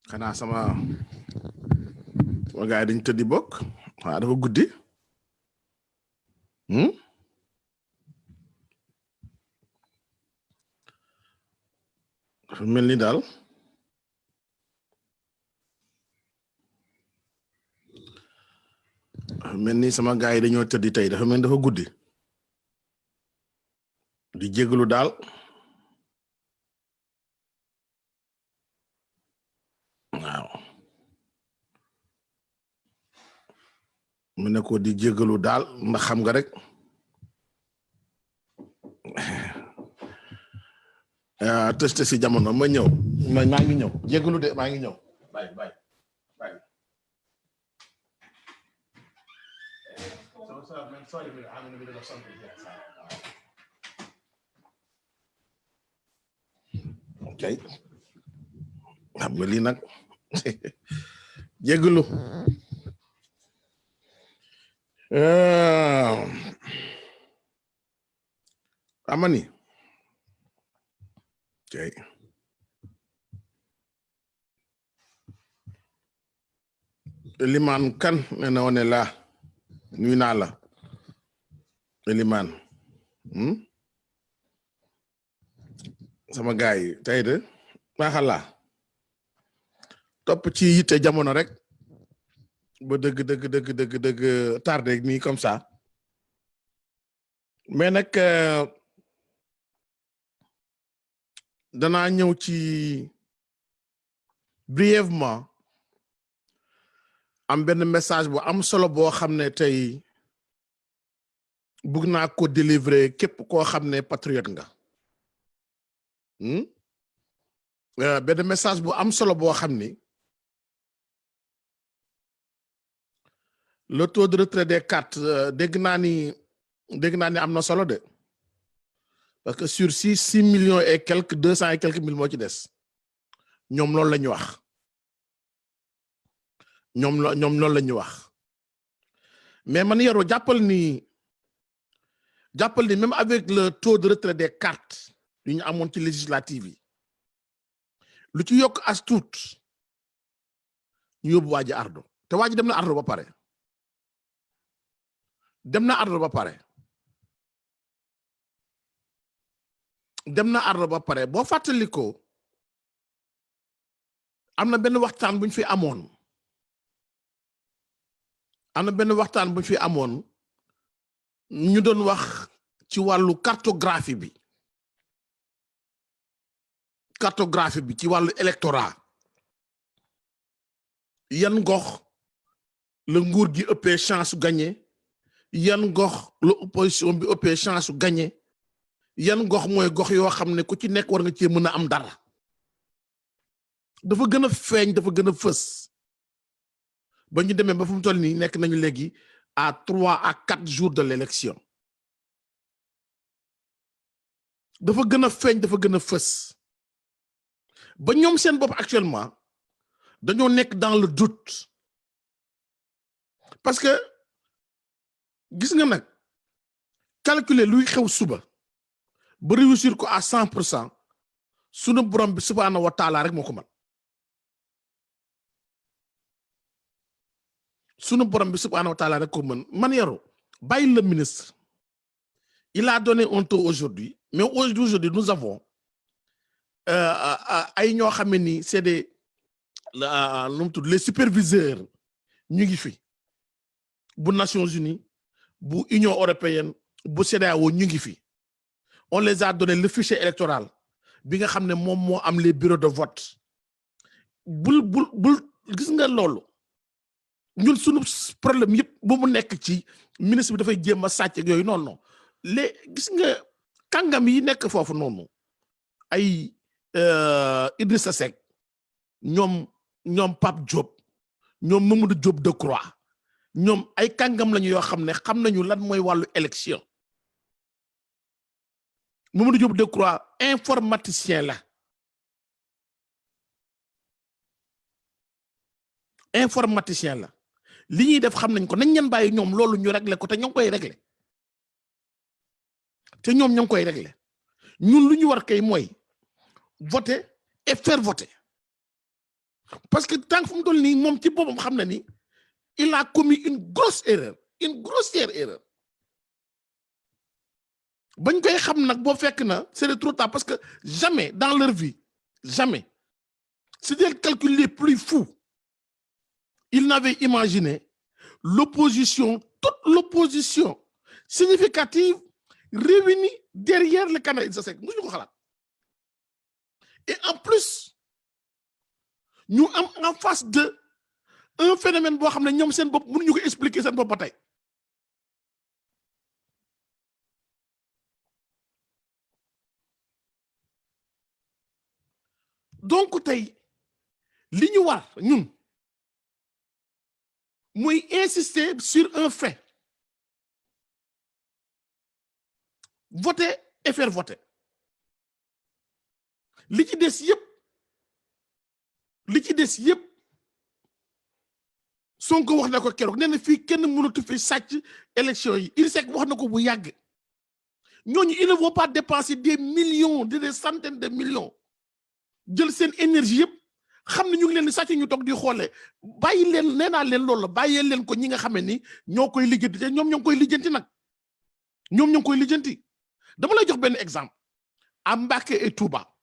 xanaa sama gaay dañ tëddi bokk dafa guddi dafa mel ni daal sama gaay dañoo tëddi tey dafa mel ni dafa guddi di jégalu daal waaw mu ne ko di jégalu daal ndax xam nga rek test si jamono ma ñëw maa ngi ñëw jégalu de maa ngi ñëw bye sorry I'm in the middle of something here okay xam nga lii nag jégalu amani okay Eliman kan nee na woon la nuyu naa la Eliman sama gaay yi tey de maaxalla topp ci yitte jamono rek ba dëgg tardé nii comme ça mais nag danaa ñëw ci brièvement am benn message bu am solo boo xam ne tey bugg naa ko délivrer képp koo xam ne patriote nga benn message bu am solo boo xam ni le taux de retrait des cartes dégg naa ni am na solo de parce que sur 6 millions et quelques 200 et quelques mille moo ci des ñoom loolu la ñu wax ñoom loolu la ñu wax mais man Yoro jàppal ni même avec le taux de retrait des cartes yu ñu amoon ci législative yi lu ci yokk as tuut ñu yóbbu waa ji ardo te waa ji dem na ardo ba pare boo fàttalikoo am na benn waxtaan bu ñu fi amoon ñu doon wax ci wàllu cartographie bi ci wàllu électorat yan gox la nguur gi ëppee chance su gagné yan gox la opposition bi ëppee chance su gagné yan gox mooy gox yoo xam ne ku ci nekk war nga cee mën a am dara dafa gën a feeñ dafa gën a fës ba ñu demee ba fu mu toll nii nekk nañu léegi à 3 à 4 jours de l'élection dafa gën a feeñ dafa gën a fës ba ñoom seen bopp actuellement dañoo nekk dans le doute parce que gis nga nag calculer luy xew suba ba réussir ko à 100% sunu borom bi subhaanahu wa taala rek moo ko mën sunu borom bi subhaanahu wa taala rek ko mën man Yoro bàyyi le ministre il a donné un taux aujourd'hui mais aujourd'hui nous avons ay ñoo xam ne ni c'est des les superviseurs ñu ngi fi bu Nations Unies bu Union européenne bu CEDEAO ñu ngi fi on les a donné le fichier électoral bi nga xam ne moom moo am les bureaux de vote bul gis nga loolu ñun suñu problème yëpp bu mu nekk ci ministre bi dafay jéem a sàcc ak yooyu non gis nga kàngam yi nekk foofu noonu ay Idrissa Seck ñoom Pape Diop ñoom Mamadou Diop Decroix ñoom ay kàngam lañu yoo xam ne xam nañu lan mooy wàllu élection Mamadou Diop Decroix informaticien la li ñuy def xam nañ ko nañ leen bàyyi ñoom loolu ñu régler ko te ñoo ngi koy régler ñun lu ñu war kay mooy voter et faire voter parce que tant que fu mu toll nii moom ci boppam xam na ni il a commis une grosse erreur, une grossière erreur. bañ koy xam nag boo fekk na c'est trop tard parce que jamais dans leur vie, jamais, c'était le calcul les plus fous, ils n'avaient imaginé l'opposition, toute l'opposition significative réunie derrière le candidat Idrissa Seck musuñu ko xalaat. Et en plus ñu am en face de un phénomène boo xam ne ñoom seen bopp mënuñu ko expliquer seen bopp ba tey. Donc tey li ñu war ñun muy insister sur un fait, voter et faire voter. li ci des yëpp Sonko wax na ko keroog nee na fii kenn mënatu fi sàcc élection yi. Idrissa Seck wax na ko bu yàgg. ñooñu ils ne vont pas dépenser des millions, des centaines de millions jël seen énergie yëpp xam ne ñu ngi leen di sàcc ñu toog di xoolee bàyyi leen nee naa leen loolu la bàyyee leen ko ñi nga xam ne ni ñoo koy lijjanti te ñoom ñoo ngi koy lijjanti nag ñoom ñoo ngi koy lijjanti. dama lay jox benn exemple à Mbacké et Touba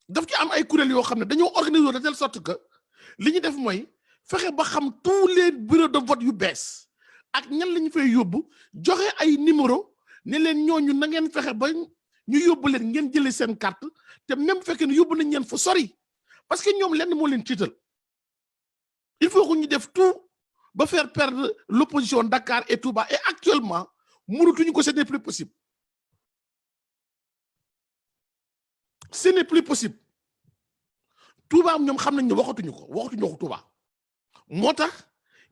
daf ci am ay kuréel yoo xam ne dañoo organiser de telle sorte que li ñu def mooy fexe ba xam tous les bureaux de vote yu bees ak ñan la ñu fay yóbbu joxe ay numéro ne leen ñooñu na ngeen fexe ba ñu yóbbu leen ngeen jëlee seen carte te même fekkee ne yóbbu nañ leen fu sori parce que ñoom lenn moo leen tiital. Il faut que ñu def tout ba faire perdre l'opposition Dakar et Touba et actuellement mënatuñu ko, ce n'est plus possible. Ce n'est plus possible. Touba ñoom xam nañ ne waxatuñu ko Touba moo tax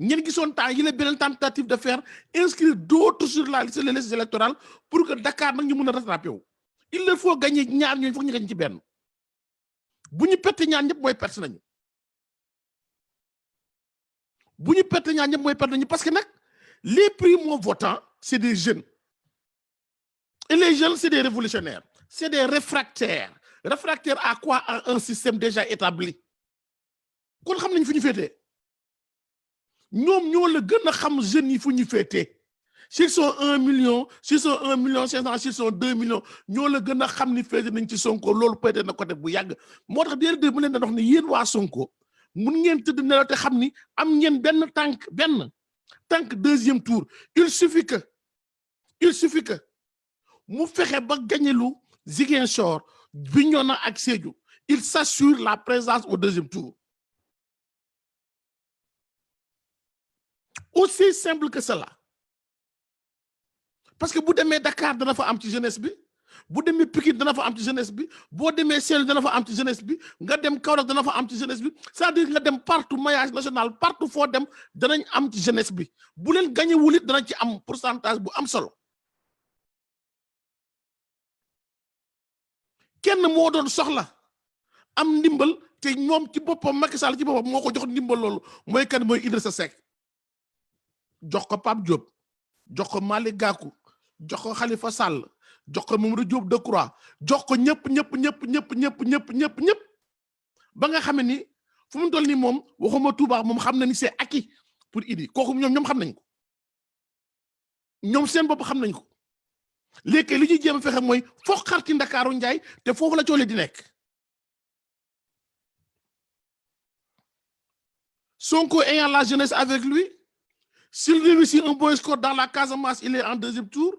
ñeen gisoon temps yi la beneen tentative de faire inscrire d'autres sur la liste, les listes électorales pour que Dakar nag ñu mën a rattraper wu. Il leur faut gagner ñaar ñooñu foog ñu gañ ci benn bu ñu perte ñaar ñëpp mooy perte nañu parce que nag les primo-votants c'est des jeunes et les jeunes c'est des révolutionnaires, c'est des réfractaires. Réfractaire à quoi? À un système déjà établi. kon xam nañ fu ñu féetee ñoom ñoo la gën a xam jeunes yi fu ñu féetee s'ils sont 1 million, s'ils sont 1 million 500, s'ils sont 2 millions ñoo la gën a xam ni féete nañ ci Sonko. loolu pété na côté bu yàgg moo tax déedéet mu leen da wax ni yéen waa Sonko mun ngeen tëdd nelaw te xam ni am ngeen benn tànk deuxième tour. Il suffit que mu fexe ba gañelu Ziguinchor, Bignona ak Sédhiou, il s'assure la présence au deuxième tour. Aussi simple que cela. Parce que bu demee Dakar dana fa am ci jeunesse bi, bu demee Pikine dana fa am ci jeunesse bi, boo demee Saint-Louis dana fa am ci jeunesse bi, nga dem Kaolack dana fa am ci jeunesse bi, c'est-à-dire nga dem partout maillage national partout foo dem danañ am ci jeunesse bi. bu leen gagné wul it dana ci am pourcentage bu am solo. kenn moo doon soxla am ndimbal te ñoom ci boppam Macky Sall ci boppam moo ko jox ndimbal loolu mooy kan? mooy Idrissa Seck. jox ko Pape Diop, jox ko Malick Gakou, jox ko Khalifa Sall, jox ko Mamadou Diop Decroix, jox ko ñëpp ba nga xam ni fu mu toll nii moom waxuma Touba moom xam na ni c'est acquis pour Idi. kooku ñoom xam nañ ko, ñoom seen bopp xam nañ ko. léegi li ñuy jéem a fexe mooy foog xar ci Ndakaaru Njaay te foofu la coole di nekk. Sonko ayant la jeunesse avec lui, s'il réussit un bon score dans la Casamance, il est au deuxième tour.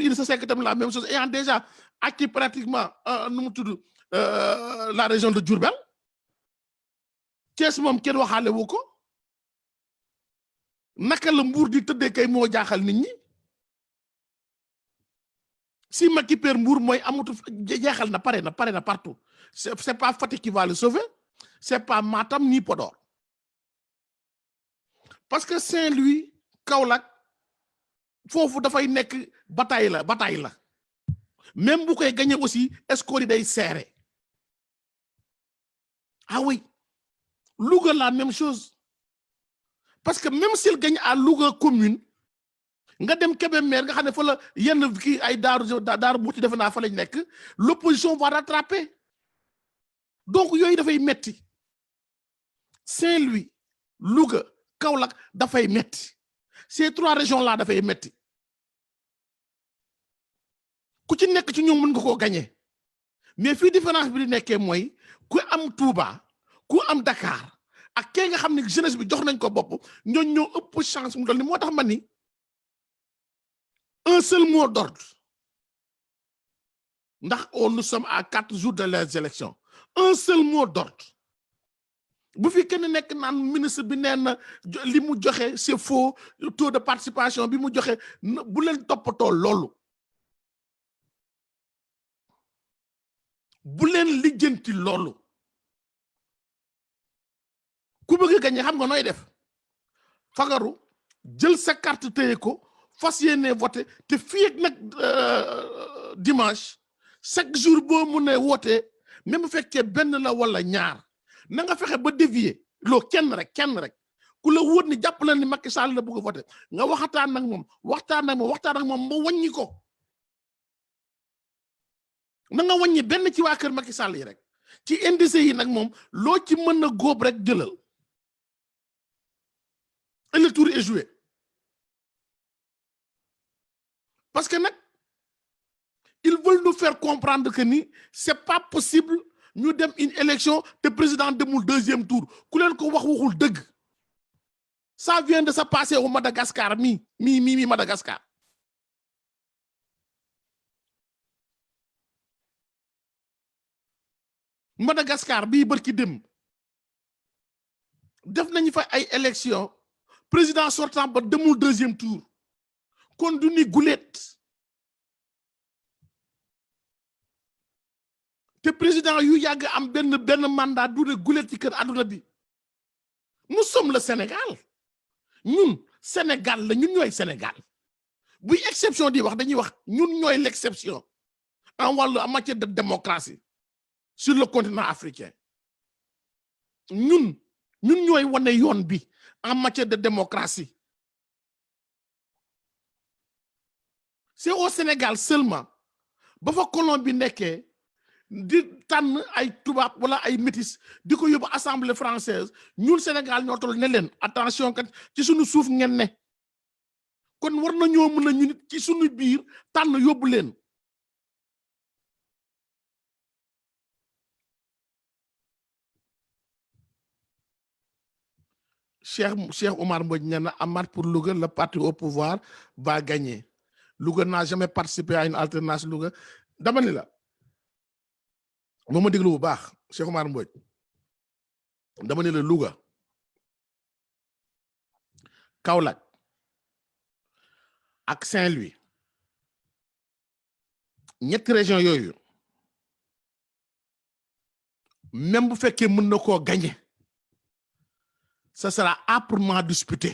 Idrissa Seck tam la même chose, ayant déjà acquis pratiquement la région de Diourbel. Thiès moom kenn waxaale wu ko. naka la Mbour di tëddee kay moo jaaxal nit ñi. si Macky perd Mbour mooy amatu jeexal na pare na partout. C'est pas Fatick qui va le sauver, c'est pas Matam ni Podor. Parce que Saint-Louis, Kaolack foofu dafay nekk bataille la même bu koy gagner aussi score yi day serré. Ah oui, Louga la même chose, parce que même s'il gagne à Louga commune nga dem Kébémer nga xam ne fa la yenn kii ay daaru buuti defe naa fa lañ nekk, l'opposition va rattraper. donc yooyu dafay metti Saint-Louis Louga Kaolack dafay metti ces 3 régions là dafay metti ku ci nekk ci ñoom mën nga koo gagner mais fii différence bi di nekkee mooy ku am Touba ku am Dakar ak kee nga xam ne jeunesse bi jox nañ ko bopp ñoo ëpp chance mu dal ni moo tax man ni un seul mot d'ordre ndax nous sommes à 4 jours de les élections un seul mot d'ordre bu fi kenn nekk naan ministre bi nee na li mu joxe c'est faux taux de participation bi mu joxe bu leen toppatoo loolu bu leen lijjanti loolu ku bëgg a gagner xam nga nooy def fagaru jël sa carte téye ko fas yéene voté te fii ak nag dimanche chaque jour boo mu ne wootee même bu fekkee benn la wala ñaar na nga fexe ba dévier loo kenn rek ku la wóor ni jàpp la ni Macky Sall la bëgg a voté nga waxtaan ak moom ba wàññi ko na nga wàññi benn ci waa kër Macky Sall yi rek ci indice yi nag moom loo ci mën a góob rek jëlal et le tour est joué parce que nag ils veulent nous faire comprendre que ni c'est pas possible ñu dem une élection te président demul 2e tour ku leen ko waxul dëgg ça vient de se passer au Madagascar mi Madagascar Madagascar bii bërki dem def nañu fa ay élection président sortant ba demul 2e tour kon du ni gulet te président yu yàgg am benn mandat du ne gulet ci kër àdduna bi nous sommes le Sénégal ñun Sénégal la ñun ñooy Sénégal buy exception di wax dañuy wax ñun ñooy l'exception en matière de démocratie sur le continent africain ñun ñooy wane yoon bi en matière de démocratie c'est au Sénégal seulement ba fa colon bi nekkee di tànn ay tubaab wala ay métis di ko yóbbu assemblée française ñun Sénégal ñoo toll ne leen attention kat ci suñu suuf ngeen ne kon war na ñoo mën a ñu nit ci suñu biir tànn yóbbu leen Cheikh Omar Mbodj nee na Amath pour Louga le parti au pouvoir va gagner Louga n'a jamais participé à une alternance Louga dama ni la moo ma déglu bu baax Cheikh Omar Mbodj dama ni la Louga Kaolack ak Saint-Louis ñetti région yooyu même bu fekkee mën na koo gagner ça sera âprement disputé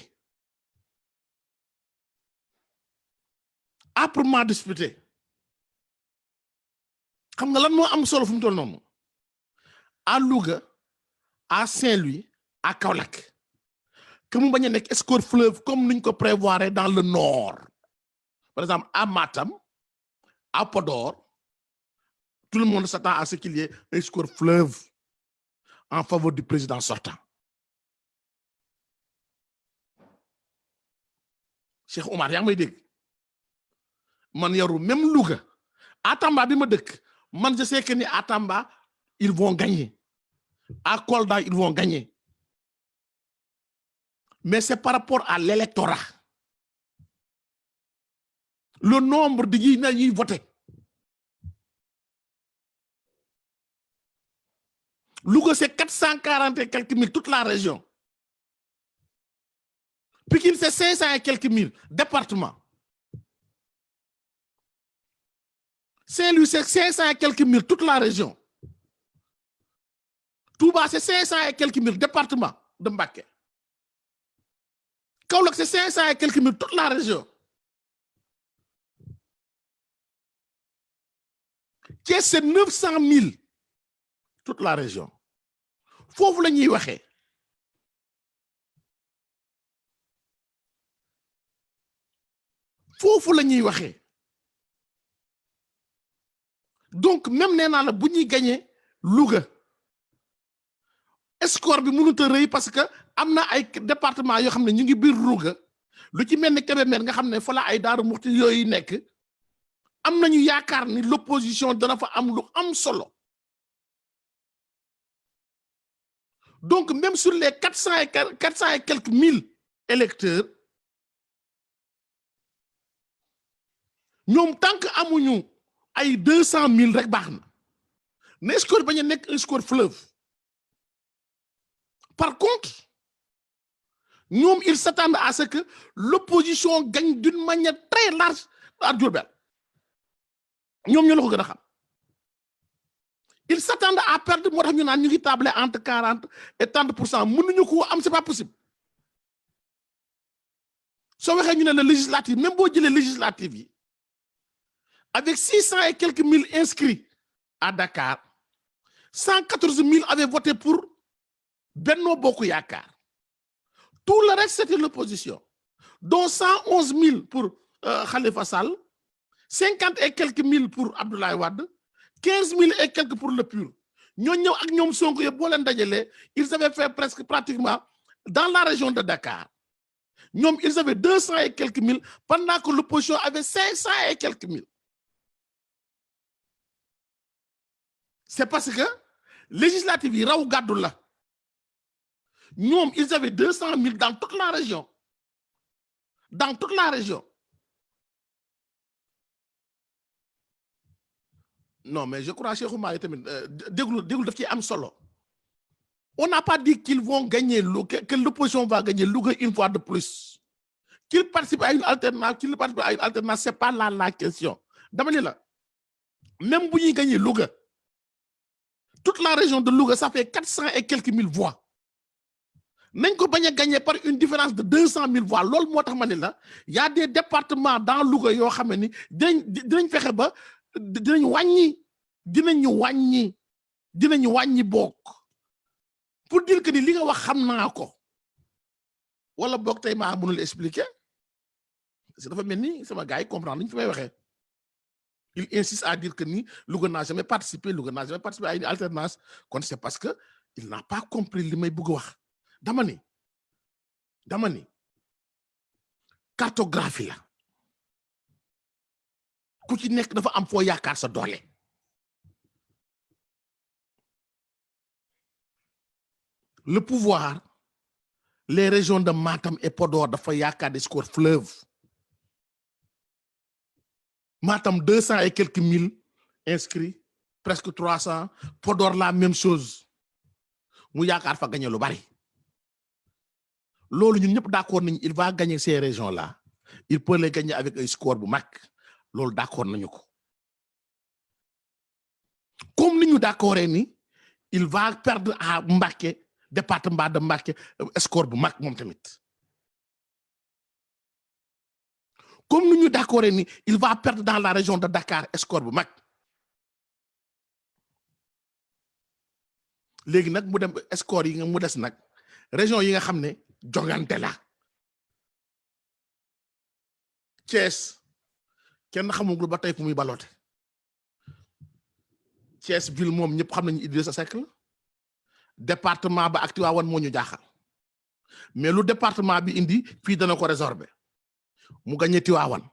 xam nga lan moo am solo fu mu toll noonu à Louga à Saint-Louis à Kaolack que mu bañ a nekk score fleuve comme niñ ko prévoir dans le nord par exemple à Matam à Podor tout le monde s'attend à ce qu'il y ait un score fleuve en faveur du président sortant Cheikh Omar yaa ngi may dégg man yaru même Louga à Tamba bi ma dëkk man je sais que ni à Tamba ils vont gagner à Kolda ils vont gagner mais c'est par rapport à l'électorat le nombre de ñi ñuy voter Louga c'est 440 et quelques mille toute la région Pikine c'est 500 et quelques mille département Saint-Louis c'est 500 et quelques mille toute la région Touba c'est 500 et quelques mille département de Mbacké Kaolack c'est 500 et quelques mille toute la région Thiès c'est 900 000 toute la région foofu la ñuy waxee donc même nee naa la bu ñuy gagner Louga score bi mënut a rëy parce que am na ay département yoo xam ne ñu ngi biir Louga lu ci mel ni Kébémer nga xam ne fa la ay Daaru Muxti yooyu nekk am nañu yaakaar ni l'opposition dana fa am lu am solo donc même sur les 400 et quelques mille électeurs ñoom tant que amuñu ay 200 000 rek baax na score bañ a nekk un score fleuve. Par contre, ñoom ils s'attendent à ce que l'opposition gagne d'une manière très large à Diourbel ñoom ñoo la ko gën a xam ils s'attendent à perdre moo tax ñu naan ñu ngi tabler entre 40 et 30%. Mënuñu ko am, c'est pas possible. soo waxee ñu ne la législative même boo jëlee législative yi avec 600 et quelques mille inscrits à Dakar 114 000 avaient voté pour Benno Bokk Yaakaar. Tout le reste c'était l'opposition, dont 111 000 pour Khalifa Sall, 50 et quelques mille pour Abdoulaye Wade, 15 000 et quelques pour le PUR. Ñoo ñëw ak ñoom Sonko yëpp boo leen dajalee ils avaient fait presque pratiquement dans la région de Dakar ñoom ils avaient 200 et quelques mille pendant que l'opposition avait 500 et quelques mille. C'est parce que législative yi raw gàddu la. Ñoom ils avaient 200 000 dans toute la région. Dans toute la région. Non, mais je crois Cheikh Oumar tamit déglu daf ci am solo. On n'a pas dit qu'ils vont gagner que l'opposition va gagner Louga une fois de plus. Qu'ils participent à une alternance, c'est pas là la question. Dama ni la même bu ñuy gagner Louga, toute la région de Louga ça fait 400 et quelques mille voix. Nañ ko bañ a gagner par une différence de 200 000 voix. Loolu moo tax ma ne la y a des départements dans Louga yoo xam ne ni dinañ fexe ba dinañu wàññi bokk pour dire que ni li nga wax xam naa ko wala bokk tey maa mënul expliquer parce que dafa mel ni sama gars yi comprendre nañ fi may waxee. Il insiste à dire que ni Louga n'a jamais participé à une alternance kon c'est parce que il n'a pas compris li may bëgg wax. Dama ni cartographie la ku ci nekk dafa am foo yaakaar sa doole. Le pouvoir, les régions de Matam et Podor dafa yaakaar des scores fleuve. Matam 200 et quelques mille inscrits, presque 300. Podor la même chose. Mu yaakaar fa gagner lu bari. Loolu ñun ñëpp d'accord nañu il va gagner ces régions là. Il peut les gagner avec un score bu mag. Loolu d'accord nañu ko. Comme ni ñu d'accord ni il va perdre à Mbacké, département de Mbacké, score bu mag moom tamit. Comme ni ñu d'accord ni il va perdre dans la région de Dakar, score bu mag. Léegi nag mu dem score yi nga mu des nag région yi nga xam ne jongante la. Thiès kenn xamul ba tey fu muy baloote. Thiès ville moom ñëpp xam nañu Idrissa Seck la. Département ba ak Tivaouane moo ñu jaaxal. Mais lu département bi indi fii dana ko résorber. Mu gagné Tivaouane.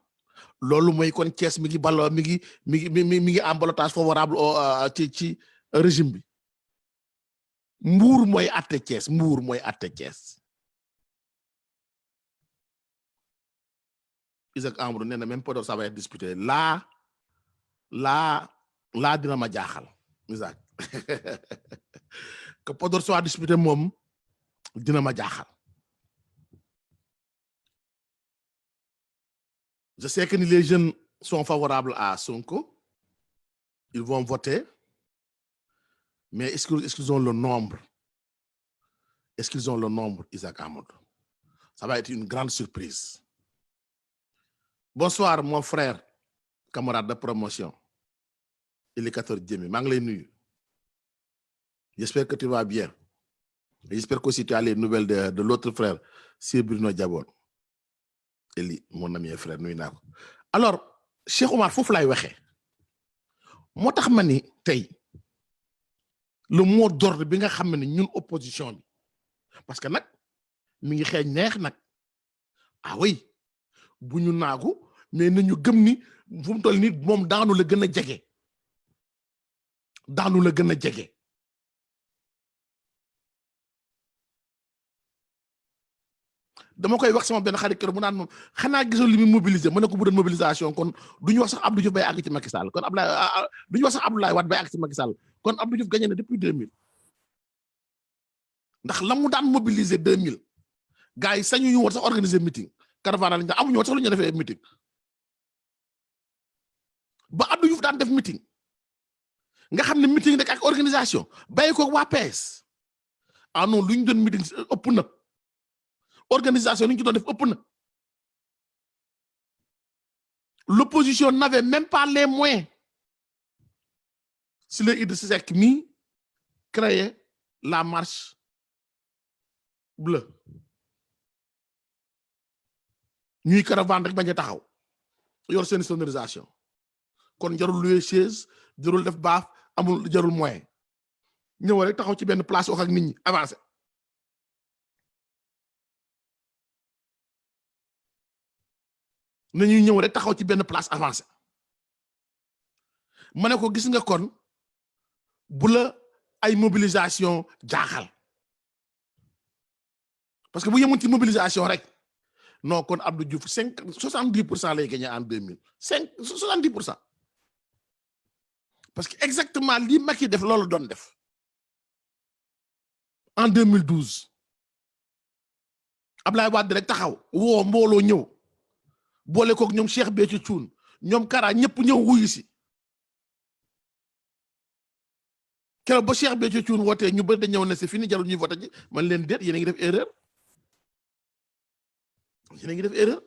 Loolu mooy kon Thiès mi ngi en ballottage favorable ci régime bi. Mbour mooy àtte Thiès. Isaac Amadou nee na même Podor ça va être disputé là dina ma jaaxal Isaac que Podor soit disputé moom dina ma jaaxal. Je sais que les jeunes sont favorables à Sonko, ils vont voter, mais est-ce qu'ils ont le nombre? Est-ce qu'ils ont le nombre, Isaac Amadou? Ça va être une grande surprise. Bonsoir mon frère, camarade de promotion, Elikator Djemi, maa ngi lay nuyu. J'espère que tu vas bien. J'espère que aussi tu as les nouvelles de l'autre frère, Sir Bruno Diabol. Eli, mon ami et frère, nuyu naa ko. Alors, Cheikh Oumar foofu laay waxee. Moo tax ma ni tey le mot d'ordre bi nga xam ne ñun opposition bi parce que nag mi ngi xeeñ neex nag ah oui bu ñu naagu mais nañu gëm ni fu mu toll nii moom daanu la gën a jege daanu la gën a jege dama koy wax sama benn xarit kër mu naan moom xanaa gisoo li muy mobiliser ma ne ko bu doon mobilisation kon du ñu wax sax Abdou Diouf bay àgg ci Macky Sall kon Abdoulaye du ñu wax sax Abdoulaye Wade bay àgg ci Macky Sall kon Abdou Diouf gagné na depuis 2000 ndax la mu daan mobiliser 2000 gars yi sañu ñu woon sax organiser meeting caravane lañ daan amuñu woon sax lu ñu defee meeting ba Abdou Diouf daan def meeting nga xam ne meeting rek ak organisation bàyyi ko waa PS ah non lu ñu doon meeting ëpp na organisation li ñu ci doon def ëpp na l'opposition n'avait même pas les moyens si le Idrissa Seck mi créé la marche bleue ñuy caravane rek bañ a taxaw yor seen sonorisation kon jarul louer chaise jarul def baaf amul jarul moyen ñëw rek taxaw ci benn place wax ak nit ñi avancé nañuy ñëw rek taxaw ci benn place avancé ma ne ko gis nga kon bu la ay mobilisation jaaxal parce que bu yemoon ci mobilisation rek non kon Abdou Diouf 70% lay gagné en 2000 70% parce que exactement li Macky def loolu doon def en 2012 Ablaye Wade rek taxaw woo mbooloo ñëw boole koog ñoom Cheikh Béthio Thioune ñoom Kara ñëpp ñëw wuyu si keroog ba Cheikh Béthio Thioune wootee ñu bëri da ñëw ne c'est fini jarul ñuy voté ji man leen déet yéen a ngi def erreur yéen a ngi def erreur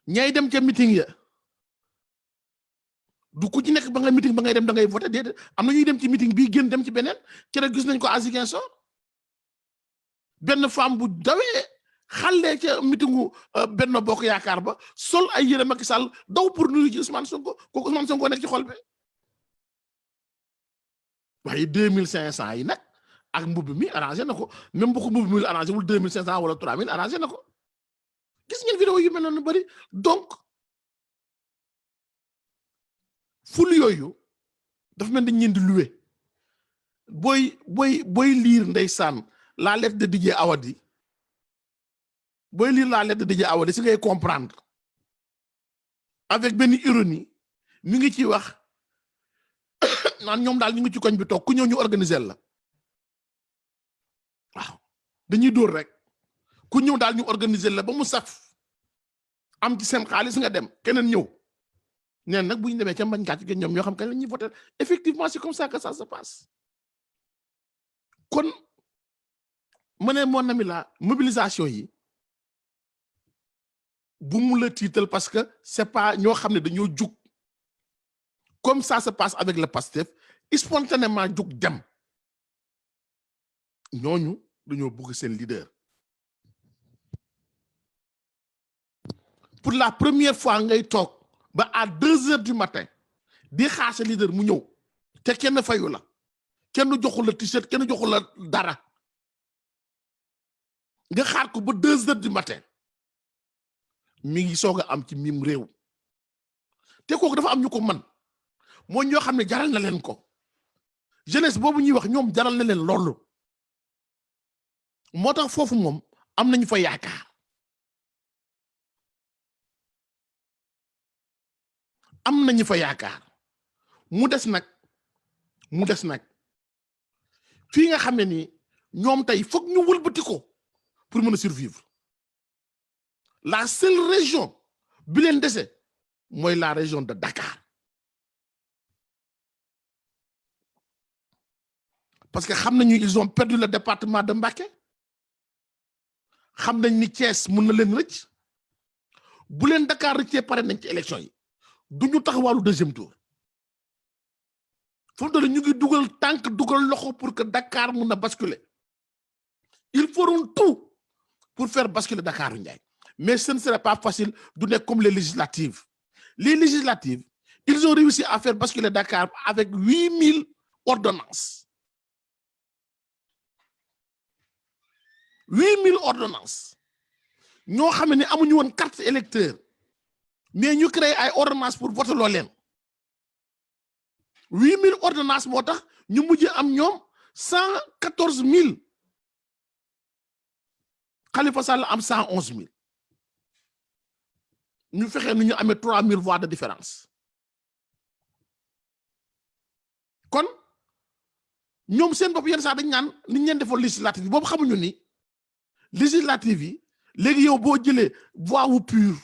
ñay dem ca meeting ya du ku ci nekk ba nga meeting ba ngay dem da ngay voté déet am na ñuy dem ci meeting bii génn dem ci beneen keroog gis nañ ko à Ziguinchor benn femme bu dawee xale ca meetingu Benno Bokk Yaakaar ba sol ay yére Macky Sall daw pour nuyu ci Ousmane Sonko kooku Ousmane Sonko nekk ci xol bi waaye 2500 yi nag ak mbubb mi arrangé na ko même bu ko mbubb mi arrangé wul 2500 wala 3000 arrangé na ko gis ngeen vidéo yu mel noonu bari donc ful yooyu dafa mel ni dañ leen di loué booy lire ndeysaan la lettre de Didier Awadi booy lire la lettre de Didier Awadi si ngay comprendre avec benn ironie mi ngi ci wax naan ñoom daal ñu ngi ci koñ bi toog ku ñëw ñu organiser la waaw dañuy dóor rek ku ñëw daal ñu organiser la ba mu saf am ci seen xaalis nga dem keneen ñëw neen nag bu ñu demee ca mbañ gàcc gi ñoom ñoo xam kañ la ñuy voter effectivement c'est comme ça que ça se passe kon ma ne mon ami la mobilisation yi bu mu la tiital parce que c'est pas ñoo xam ne dañoo jug comme ça se passe avec le PASTEF spontanément jug dem ñooñu dañoo bëgg seen leader pour la première fois ngay toog ba à 2 heures du matin di xaar sa leader mu ñëw te kenn fayu la kenn joxul la t-shirt kenn joxul la dara nga xaar ko ba 2 heures du matin mi ngi soog a am ci mim réew te kooku dafa am ñu ko man moo ñoo xam ne jaral na leen ko jeunesse boobu ñuy wax ñoom jaral na leen loolu moo tax foofu moom am nañu fa yaakaar am nañu fa yaakaar mu des nag fii nga xam ne nii ñoom tey foog ñu wëlbati ko pour mën a survivre la seule région bi leen dese mooy la région de Dakar parce que xam nañu ils ont perdu le département de Mbacké xam nañ ni Thiès mun na leen rëcc bu leen Dakar rëccee pare nañ ci élection yi du ñu taxawaalu deuxième tour foofu doole ñu ngi dugal loxo pour que Dakar mun na basculer ils feront tout pour faire basculer Dakar Ndiaye mais ce ne serait pas facile du nekk comme les législatives Ils ont réussi à faire basculer Dakar avec 8000 ordonnances. 8000 ordonnances. Ñoo xam ne amuñu woon carte électeur mais ñu créé ay ordonnances pour voter loo leen 8000 ordonnances moo tax ñu mujj am ñoom 114000 Khalifa Sall am 111000 ñu fexe nu ñu amee 3000 voix de différence kon ñoom seen bopp yenn saa dañ naan ni ñu leen defoon législative yi boobu xamuñu ni législative yi léegi yow boo jëlee voix wu pur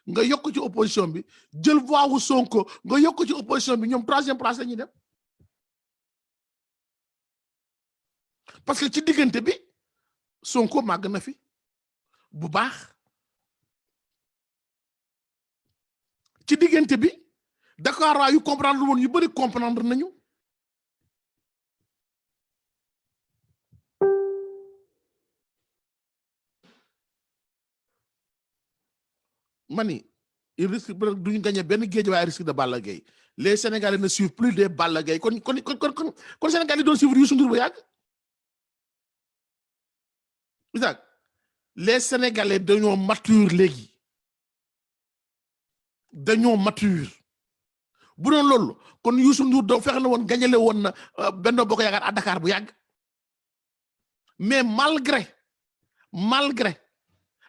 nga yokk ci opposition bi jël voix wu Sonko nga yokk ci opposition bi ñoom 3e place la ñuy dem parce que ci diggante bi Sonko màgg na fi bu baax ci diggante bi Dakar yu comprendre woon yu bari comprendre nañu mani il risque duñu gagner benn Guédiawaye risque de Balla Gaye les Sénégalais ne suivent plus des Balla Gaye kon Sénégalais doon suivre Youssou Ndour bu yàgg Isaac les Sénégalais dañoo mature léegi dañoo mature bu doon loolu kon Youssou Ndour do fexe na woon gañale woon na Benno Bokk Yaakaar à Dakar bu yàgg mais malgré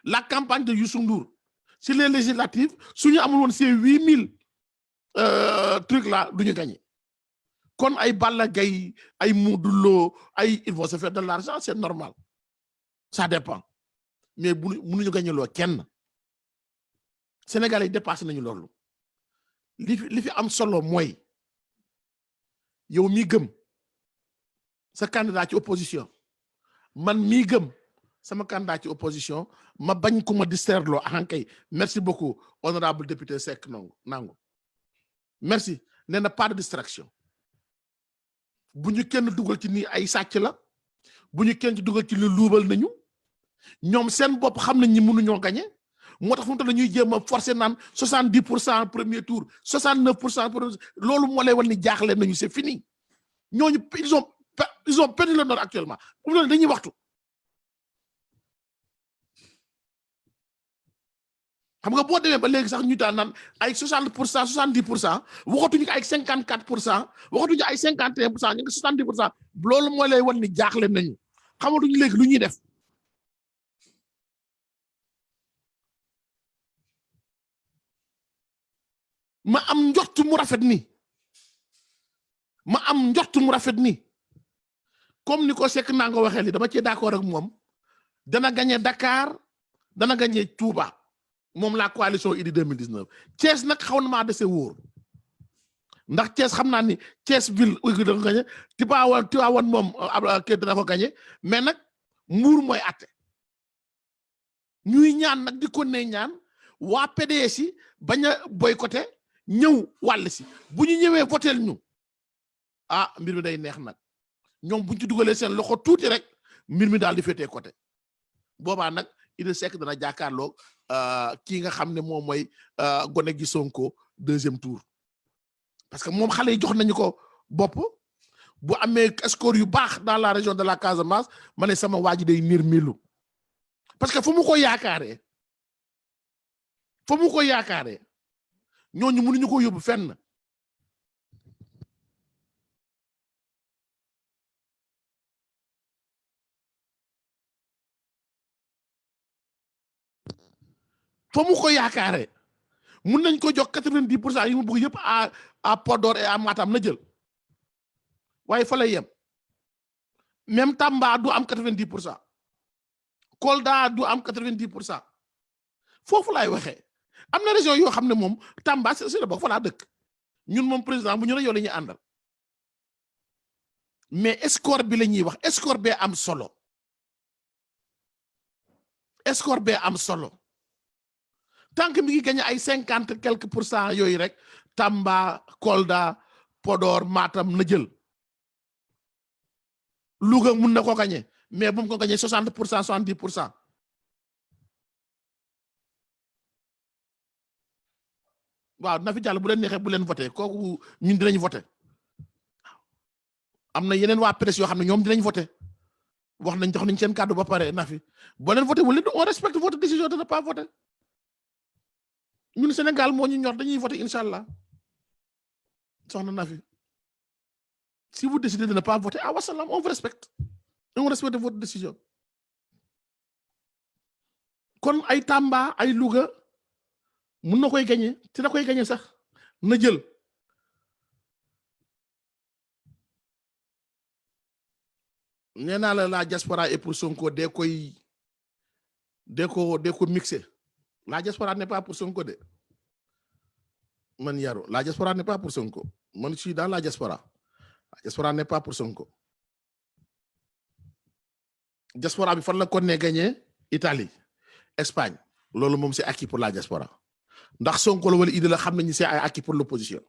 la campagne de Youssou Ndour sur les législatives suñu amul woon ces 8000 trucs là duñu gagner kon ay Balla Gaye ay Modou Lo ay ils vont se faire de l'argent c'est normal ça dépend mais mënuñu gagner loo kenn Sénégalais yi dépassé nañu loolu li fi am solo mooy yow mi gëm sa candidat ci opposition man mi gëm sama candidat ci opposition ma bañ ko ma distraire loo ahankay merci beaucoup honorable député Seck nangu merci nee na pas de distraction bu ñu kenn dugal ci ni ay sàcc la bu ñu kenn ci dugal ci lu luubal nañu ñoom seen bopp xam nañ ñi mënuñoo gagner moo tax fu mu toll ñuy jéem a forcer naan 70% premier tour 69% loolu moo lay wan ni jaaxle nañu c'est fini ñooñu ils ont perdu le nord actuellement bu mu dañuy waxtu xam nga boo demee ba léegi sax ñu daan naan ay 60% 70% waxatuñu ay 54% waxatuñu ay 51% ñu ngi 70% loolu moo lay wan ni jaaxle nañu xamatuñu léegi lu ñuy def. ma am njort mu rafet ni comme ni ko Seck naa nga waxee li dama cee d'accord ak moom dana gagner Dakar dana gagner Touba moom la coalition Idy 2019 Thiès nag xaw na maa dese wóor ndax Thiès xam naa ni Thiès ville ugi da ko gagner Tivaouane moom kii dana ko gagner mais nag Mbour mooy atte ñuy ñaan nag di ko ne ñaan waa PDS yi bañ a boycotté ñëw wàll si bu ñu ñëwee votel ñu mbir mi day neex nag ñoom buñ ci dugalee seen loxo tuuti rek mbir mi daal di féetee côté boobaa nag Idrissa Seck dana jàkkaarloo kii nga xam ne moom mooy gone gi Sonko 2e tour parce que moom xale yi jox nañu ko bopp bu amee score yu baax dans la région de la Casamance ma ne sama waa ji day milu parce que fu mu ko yaakaaree ñooñu mënuñu ko yóbbu fenn mun nañ ko jox 90% yi mu bëgg yëpp à Podor et à Matam na jël waaye fa lay yem même Tamba du am 90% Kolda du am 90% foofu laay waxee am na région yoo xam ne moom Tamba c'est la bokk fa laa dëkk ñun moom président bu ñu ne yow la ñuy àndal mais score bi la ñuy wax score bee am solo tant que mi ngi gagné ay 50 quelques % yooyu rek Tamba Kolda Podor Matam na jël Louga mun na ko gagné mais bu mu ko gagné 60% 70%. waaw Nafi Diallo bu leen neexee bu leen voté kooku ñun dinañ voté am na yeneen waa presse yoo xam ne ñoom dinañ voté wax nañ jox nañ seen kàddu ba pare Nafi boo leen voté wala on respecte votre décision de ne pas voter ñun Sénégal moo ñu ñor dañuy voté incha allah soxna Nafi si vous décidez de ne pas voter wassalam on vous respecte on respecte votre décision kon ay Tamba ay Louga mun na koy gagné te da koy gagné sax na jël nee naa la diaspora est pour Sonko dee ko mixé la diaspora n'est pas pour Sonko de man yaru la diaspora n'est pas pour Sonko man je suis dans la diaspora n'est pas pour Sonko diaspora bi fan la ko ne gagné Italie Espagne loolu moom c'est acquis pour la diaspora ndax Sonko la wala idée la xam nañu c'est acquis pour l'opposition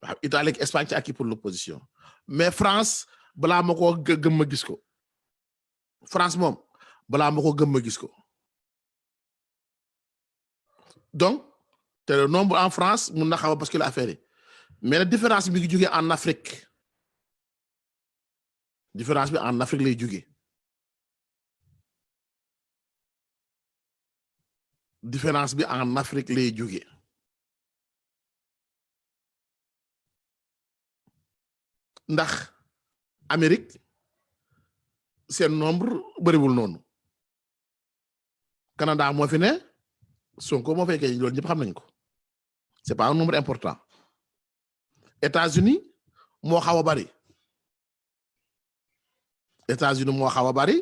waaw Italie ak Espagne c'est acquis pour l'opposition mais France balaa ma ko gëm ma gis ko France moom balaa ma ko gëm ma gis ko donc te le nombre en France mun na xaw a basculer affaire yi mais la différence bi ngi jógee en Afrique différence bi en Afrique lay jógee différence bi en Afrique lay jógee ndax Amérique seen nombre bëriwul noonu Canada moo fi ne Sonko moo fay kay loolu ñëpp xam nañ ko c'est pas un nombre important États-Unis moo xaw a bari États-Unis moo xaw a bari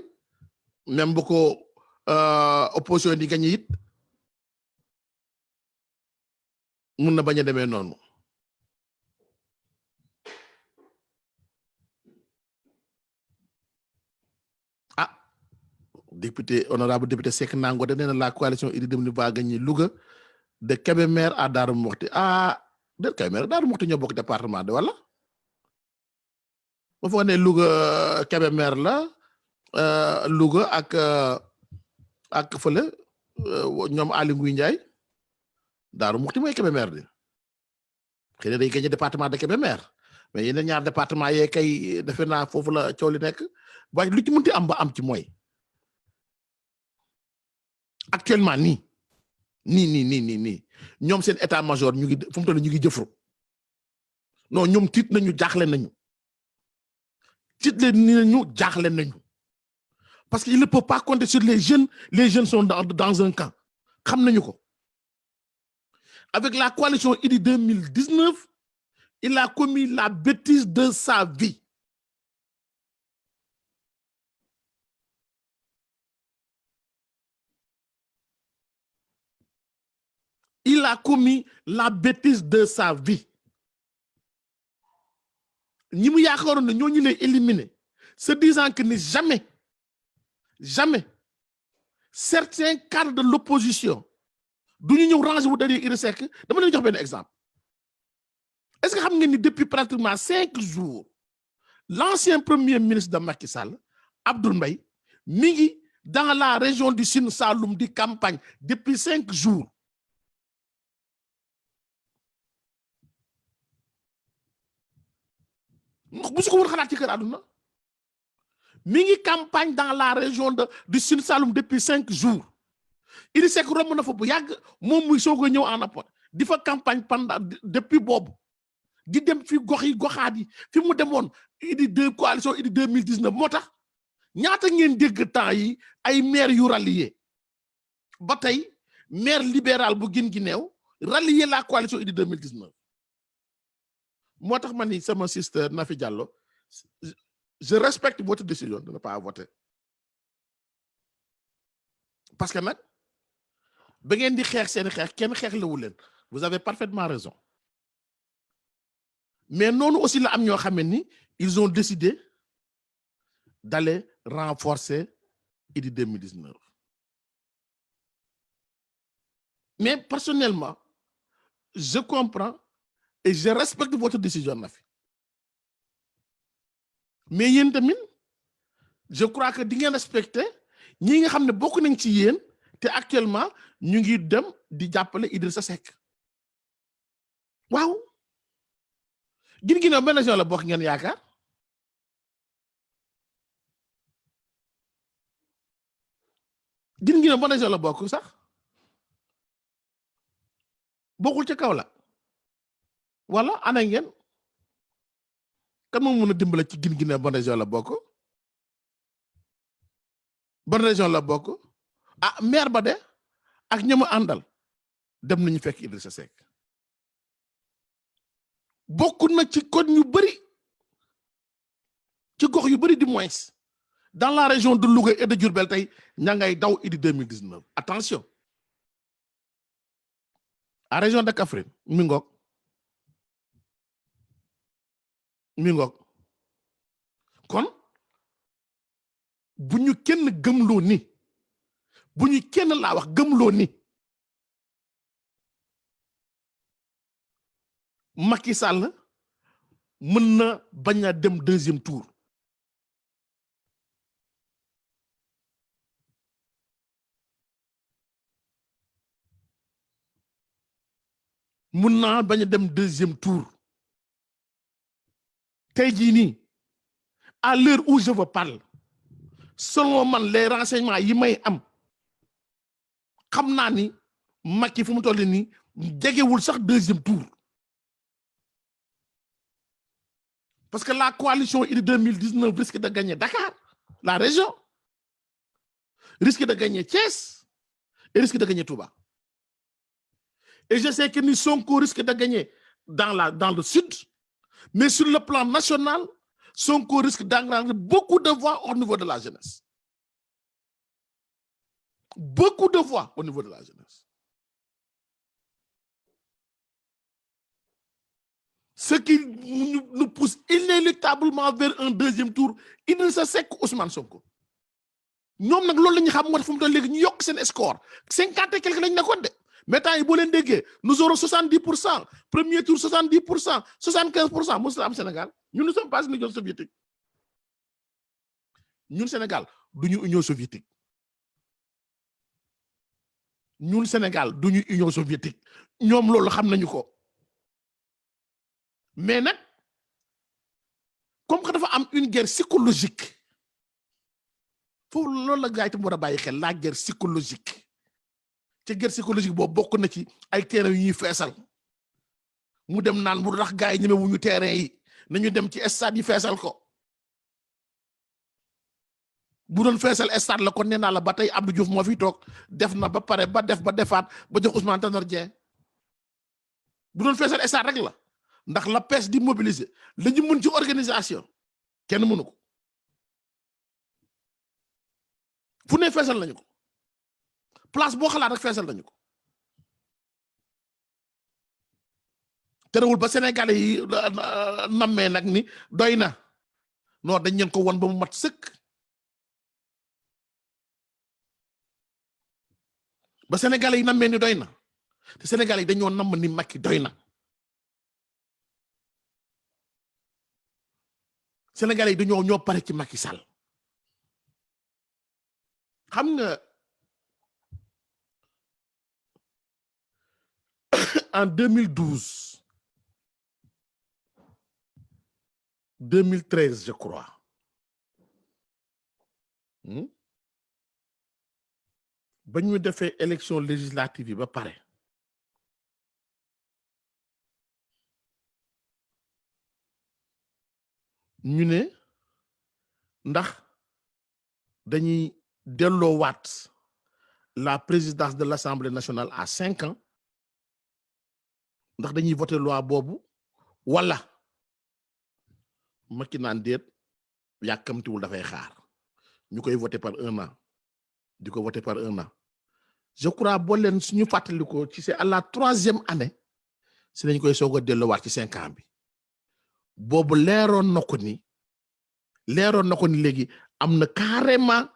même bu ko opposition di gagné it mun na bañ a demee noonu honorable député Seck Nango de nee na la coalition Idy 2000 va gagner Louga de Kébémer à Darou Mouhty de Kébémer Darou Mouhty ñoo bokk département de wala ba foog ne Louga Kébémer la Louga ak fële ñoom Aly Ngouille Ndiaye Darou Mouhty mooy Kébémer di xëy na day gagner département de Kébémer mais yeneen ñaar département yee kay defe naa foofu la coow li nekk waaye lu ci mënti am ba am ci mooy actuellement nii ñoom seen état major ñu ngi fu mu toll ñu ngi jëfru non ñoom tiit nañu jaaxle nañu parce que il ne peut pas compter sur les jeunes sont dans un camp xam nañu ko avec la coalition Idy 2019 il a commis la bêtise de sa vie il a commis la bêtise de sa vie ñi mu yaakaaroon ne ñoo ñu lay éliminer se disant que ni jamais certains cadres de l'opposition du ñu ñëw ranger wu derrière Idrissa Seck dama leen jox benn exemple est-ce que xam ngeen ni depuis pratiquement 5 jours l'ancien premier ministre de Macky Sall Abdoul Mbaye mi ngi dans la région du Sine Saloum di campagne depuis 5 jours bu su ko woon xalaat ci kër àdduna mi ngi campagne dans la région du Sine Saloum depuis 5 jours Idrissa Seck romb na fa bu yàgg moom muy soog a ñëw en apport di fa campagne pendant depuis boobu di dem fi goxaat yi fi mu demoon coalition Idy 2019 moo tax ñaata ngeen dégg temps yi ay maire yu rallié ba tey maire libéral bu Guinguinéo rallié la coalition Idy 2019 moo tax ma ni sama sister Nafi Diallo je respecte votre décision de ne pas voter parce que nag ba ngeen di xeex seen xeex kenn xeex la wu leen vous avez parfaitement raison mais noonu aussi la am ñoo xam ni ils ont décidé d'aller renforcer Idy 2019 mais personnellement je comprends et je respecte votre décision Nafi mais yéen tamit je crois que di ngeen respecter ñi nga xam ne bokk nañ ci yéen te actuellement ñu ngi dem di jàppale Idrissa Seck waaw Guinée ban région la bokk ngeen yaakaar Guinée ban région la bokk sax bokkul ca kaw la wala ana ngeen kan moo mën a dimbale ci Guinée ban région la bokk ban région la bokk ah maire ba de ak ñama àndal dem nañu fekk Idrissa Seck bokk na ci koñ yu bari ci gox yu bari du moins dans la région de Louga et de Diourbel tey ña ngay daw Idy 2019 attention à région de Kaffrine mi ngoog kon bu ñu kenn gëmloo ni bu ñu kenn laa wax gëmloo ni Macky Sall mën na bañ a dem deuxième tour mën naa bañ a dem deuxième tour tey jii nii à l'heure où je vous parle selon man les renseignements yi may am xam naa ni Macky fu mu toll nii jegewul sax deuxième tour parce que la coalition Idy 2019 risque de gagner Dakar la région risque de gagner Thiès et risque de gagner Touba et je sais que ni Sonko risque de gagner dans le sud mais sur le plan national Sonko risque d'engranger beaucoup de voix au niveau de la jeunesse beaucoup de voix au niveau de la jeunesse ce qui nous pousse inéluctablement vers un deuxième tour Idrissa Seck Ousmane Sonko ñoom nag loolu la ñu xam moo tax fu mu toll léegi ñu yokk seen score 50 et quelque lañ nekkoon de mais temps yi boo leen déggee nous aurons 70% premier tour 70% 75% mosul am Sénégal ñun ne sommes pas une Union soviétique ñun Sénégal duñu Union soviétique ñun Sénégal duñu Union soviétique ñoom loolu xam nañu ko mais nag comme que dafa am une guerre psychologique foofu loolu la gars yi tam war a bàyyi xel la guerre psychologique te guerre psychologique boobu bokk na ci ay terrain yu ñuy feesal mu dem naan bu tax gars yi ñeme wuñu terrain yi nañu dem ci stade yi feesal ko bu doon feesal stade la kon nee naa la ba tey Abdou Diouf moo fi toog def na ba pare ba def ba defaat ba jox Ousmane Tanor Dieng bu doon feesal stade rek la ndax la pêche di mobiliser la ñu mën ci organisation kenn mënu ko fu ne feesal nañu ko place boo xalaat rek feesal nañu ko terewul ba Sénégalais yi nammee nag ni doy na non dañ leen ko won ba mu mat sëkk ba Sénégalais yi nammee ni doy na te Sénégalais yi dañoo namm ni Macky doy na Sénégalais yi dañoo ñoo pare ci Macky Sall xam nga en 2012 2013 je crois ba ñu defee élection législative yi ba pare ñu ne ndax dañuy delloowaat la présidence de l'Assemblée nationale à 5 ans ndax dañuy voter loi boobu wala Macky naan déet yàkkamtiwul dafay xaar ñu koy voter par 1 an di ko voter par 1 an je crois boo leen suñu fàttalikoo ci c'est à la 3e année si lañ koy soog a delloowaat ci 5 ans bi boobu leeroon na ko ni léegi am na carrément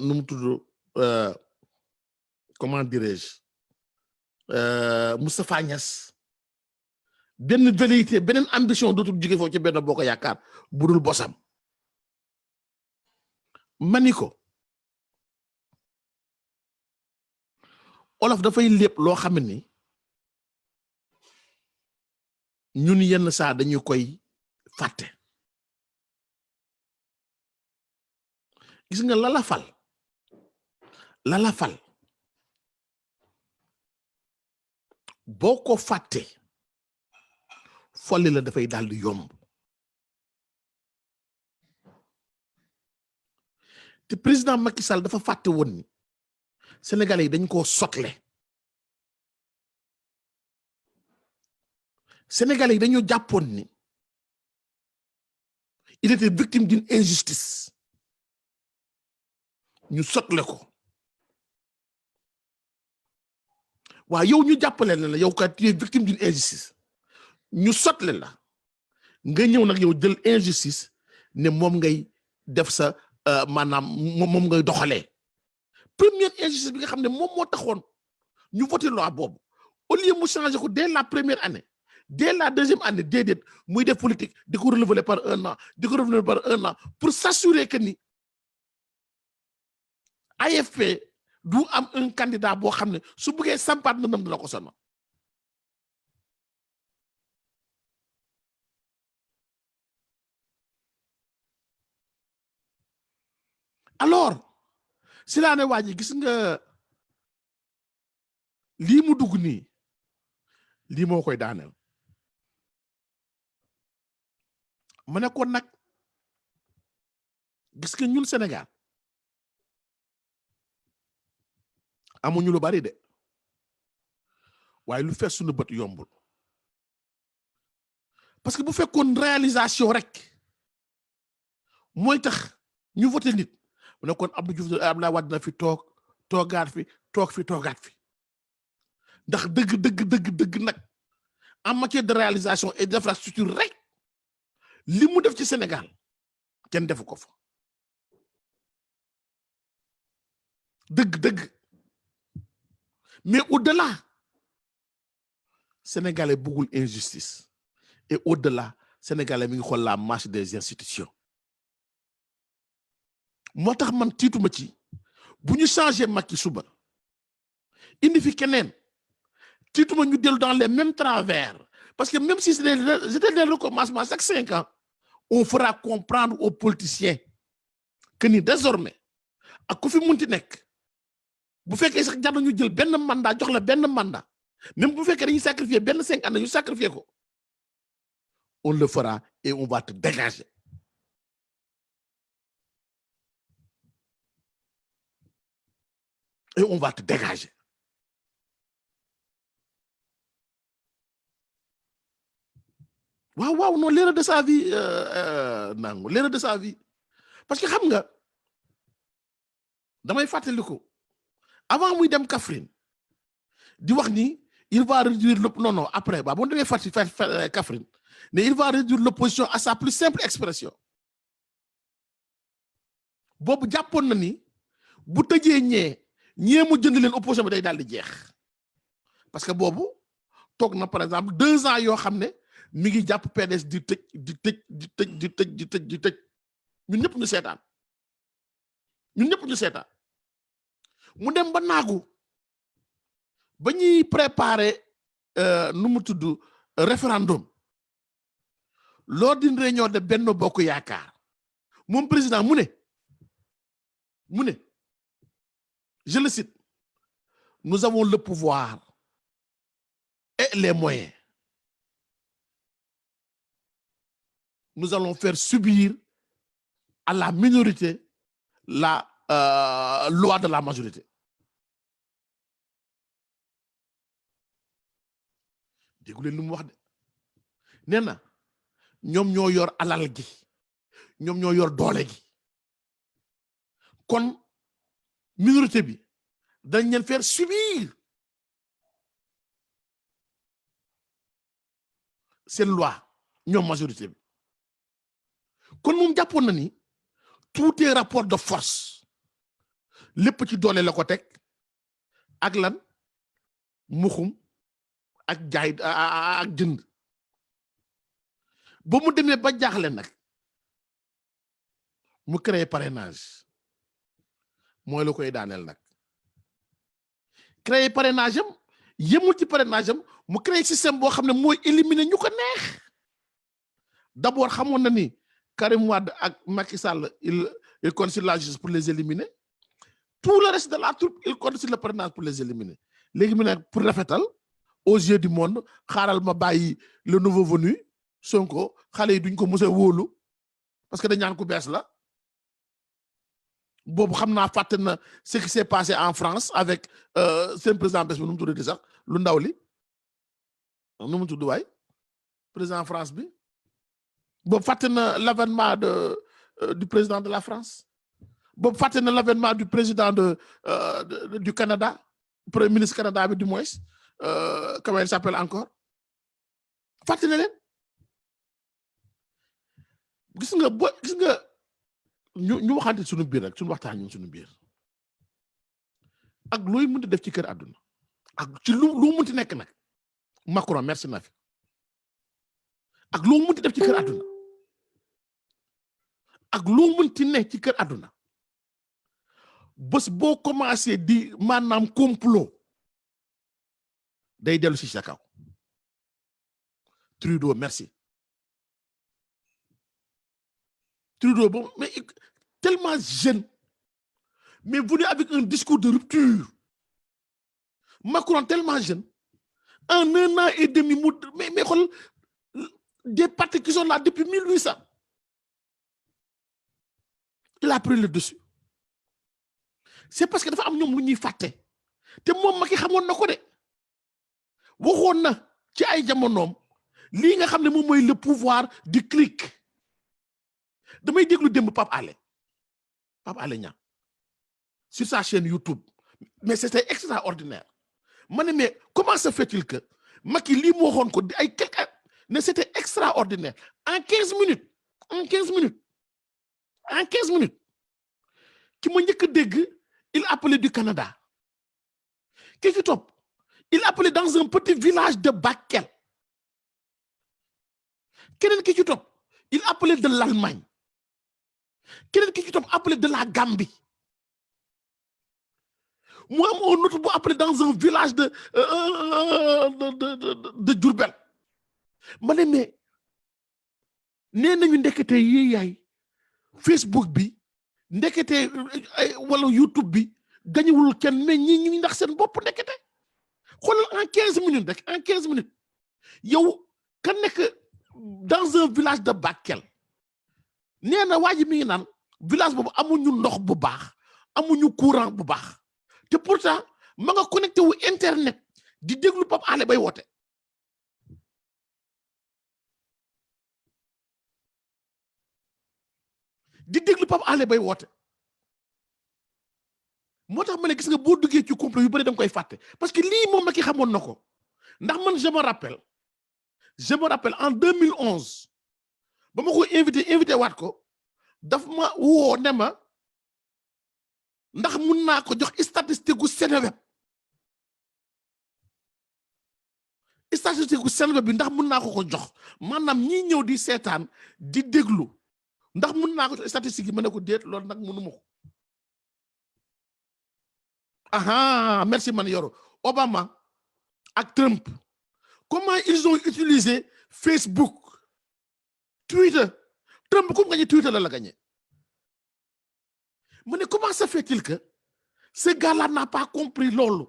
nu mu tudd comment dirais-je Moustapha Niasse benn velléité beneen ambition dootul jóge foofu ci benn boo ko yaakaar budul bosam maniko olof dafay lépp loo xam ni ñun yenn saa dañu koy fàtte gis nga lala fal boo ko fàtte folli la dafay daal di yomb te président Macky Sall dafa fàtte woon ni Sénégalais yi dañ koo sotle Sénégalais yi dañoo jàppoon ni il était victime d'une injustice ñu sotle ko waaw yow ñu jàppale la yow kat tu es victime d'une injustice ñu sotle la nga ñëw nag yow jël injustice ne moom ngay def sa maanaam moom ngay doxalee première injustice bi nga xam ne moom moo taxoon ñu voté loi boobu au lieu mu changer ko dès la première année dès la deuxième année déedéet muy def politique di ko renouveler par un an pour s'assurer que ni AFP du am un candidat boo xam ne su bëggee sampaat na nam dina ko sonal alors si laa ne waa ji gis nga lii mu dugg nii lii moo koy daaneel ma ne ko nag gis nga ñun Sénégal amuñu lu bari de waaye lu fees suñu bët yombul parce que bu fekkoon réalisation rek mooy tax ñu voté nit mu ne kon Abdou Diouf Abdoulaye Wade na fi toogaat fi ndax dëgg nag en matière de réalisation et d'infrastructure rek li mu def ci Sénégal kenn defu ko fa dëgg mais au-delà Sénégalais bëggul injustice et au-delà Sénégalais mi ngi xool la marche des institutions moo tax man tiituma ci bu ñu changé Macky suba indi fi keneen tiituma ñu dellu dans les mêmes travers parce que même si c'était des recommencements chaque 5 ans on fera comprendre aux politiciens que ni désormais ak ku fi munti nekk bu fekkee sax jar nañu jël benn mandat jox la benn mandat même bu fekkee dañuy sacrifier benn 5 ans ñu sacrifier ko on le fera et on va te dégager et on va te dégager waaw non l'erreur de sa vie nangu l'erreur de sa vie parce que xam nga damay fàttaliku avant muy dem Kaffrine di wax ni il va réduire non après ba bon demee Kaffrine mais il va réduire l'opposition à sa plus simple expression boobu jàppoon na ni bu tëjee ñee mu jënd leen opposition bi day daal di jeex parce que boobu toog na par exemple 2 ans yoo xam ne mi ngi jàpp PDS di tëj ñun ñëpp ñu seetaan mu dem ba naagu ba ñuy préparer nu mu tudd référendum lors d'une réunion de Benno Bokk Yaakaar moom président mu ne je le cite nous avons le pouvoir et les moyens nous allons faire subir à la minorité la loi de la majorité déggu leen lu mu wax de nee na ñoom ñoo yor alal gi ñoom ñoo yor doole gi kon minorité bi dañ leen faire subir seen loi ñoom majorité bi kon moom jàppoon na ni tout est rapport de force lépp ci doole la ko teg ak lan muxum ak jaay ak jënd ba mu demee ba jaaxle nag mu créé parrainage mooy la koy daaneel nag créé parrainage am yemul ci parrainage am mu créé système boo xam ne mooy éliminer ñu ko neex d'abord xamoon na ni Karim Wade ak Macky Sall il compte sur la justice pour les éliminer tout le reste de la troupe il compte sur le parrainage pour les éliminer léegi mu ne pour rafetal aux yeux du monde xaaral ma bàyyi le nouveau venu Sonko xale yi duñ ko mos a wóolu parce que dañ ñaan ku bees la boobu xam naa fàtte na ce qui s'est passé en France avec seen président bés bi nu mu tuddati sax lu ndaw li nu mu tudd waay président France bi boobu fàtte na l'avènement du président de la France boobu fàtte na l'avènement du président du Canada premier ministre Canada bi du moins comment il s'appelle encore fàtte na leen gis nga ñu waxante suñu biir rek suñu waxtaan ñun suñu biir ak looy mënti def ci kër àdduna ak ci lu mënti nekk nag Macron merci na fi ak loo mënti def ci kër àdduna ak loo mënti ne ci kër àdduna bés boo commencé di maanaam complot day dellu si sa kaw Trudeau merci Trudeau bon mais tellement jeune mais venu avec un discours de rupture Macron tellement jeune en 1 an et demi mais xool des partis qui sont là depuis 1800 il a pris le dessus c'est parce que dafa am ñoom lu ñuy fàtte te moom Macky xamoon na ko de waxoon na ci ay jamonoom lii nga xam ne moom mooy le pouvoir du clic damay déglu démb Pape Alé Niang sur sa chaîne YouTube mais c'était extraordinaire ma ne mais comment se fait-il que Macky lii mu waxoon ko ay quelque ne c'était extraordinaire en 15 minutes ki ma njëkk a dégg il appelait du Canada ki ci topp il appelait dans un petit village de Bakel keneen ki ci topp il appelait de l'Allemagne keneen ki ci topp appelait de la Gambie mu am un autre bu appelé dans un village de Diourbel ma ne mais nee nañu ndekete yi yaay Facebook bi ndekete wala YouTube bi gañewul kenn mais ñi ndax seen bopp ndekete xoolal en 15 minutes rek en 15 minutes yow ka nekk dans un village de Bakel nee na waa ji mi ngi naan village boobu amuñu ndox bu baax amuñu courant bu baax te pourtant ma nga connecté wu internet di déglu Pape Alé bay woote moo tax ma ne gis nga boo duggee ci complot yu bëri da nga koy fàtte parce que lii moom Macky xamoon na ko ndax man je me rappelle en 2011 ba ma ko invité waat ko daf ma woo ne ma ndax mun naa ko jox statistique gu Seneweb bi ndax mun naa ko jox maanaam ñi ñëw di seetaan di déglu ndax mun naa ko jox statistique yi ma ne ko déet loolu nag mënuma ko aha merci man yoro Obama ak Trump comment ils ont utilisé Facebook Twitter Trump comme gagné Twitter la gagné mais comment ça fait-il que ce gars-là n'a pas compris loolu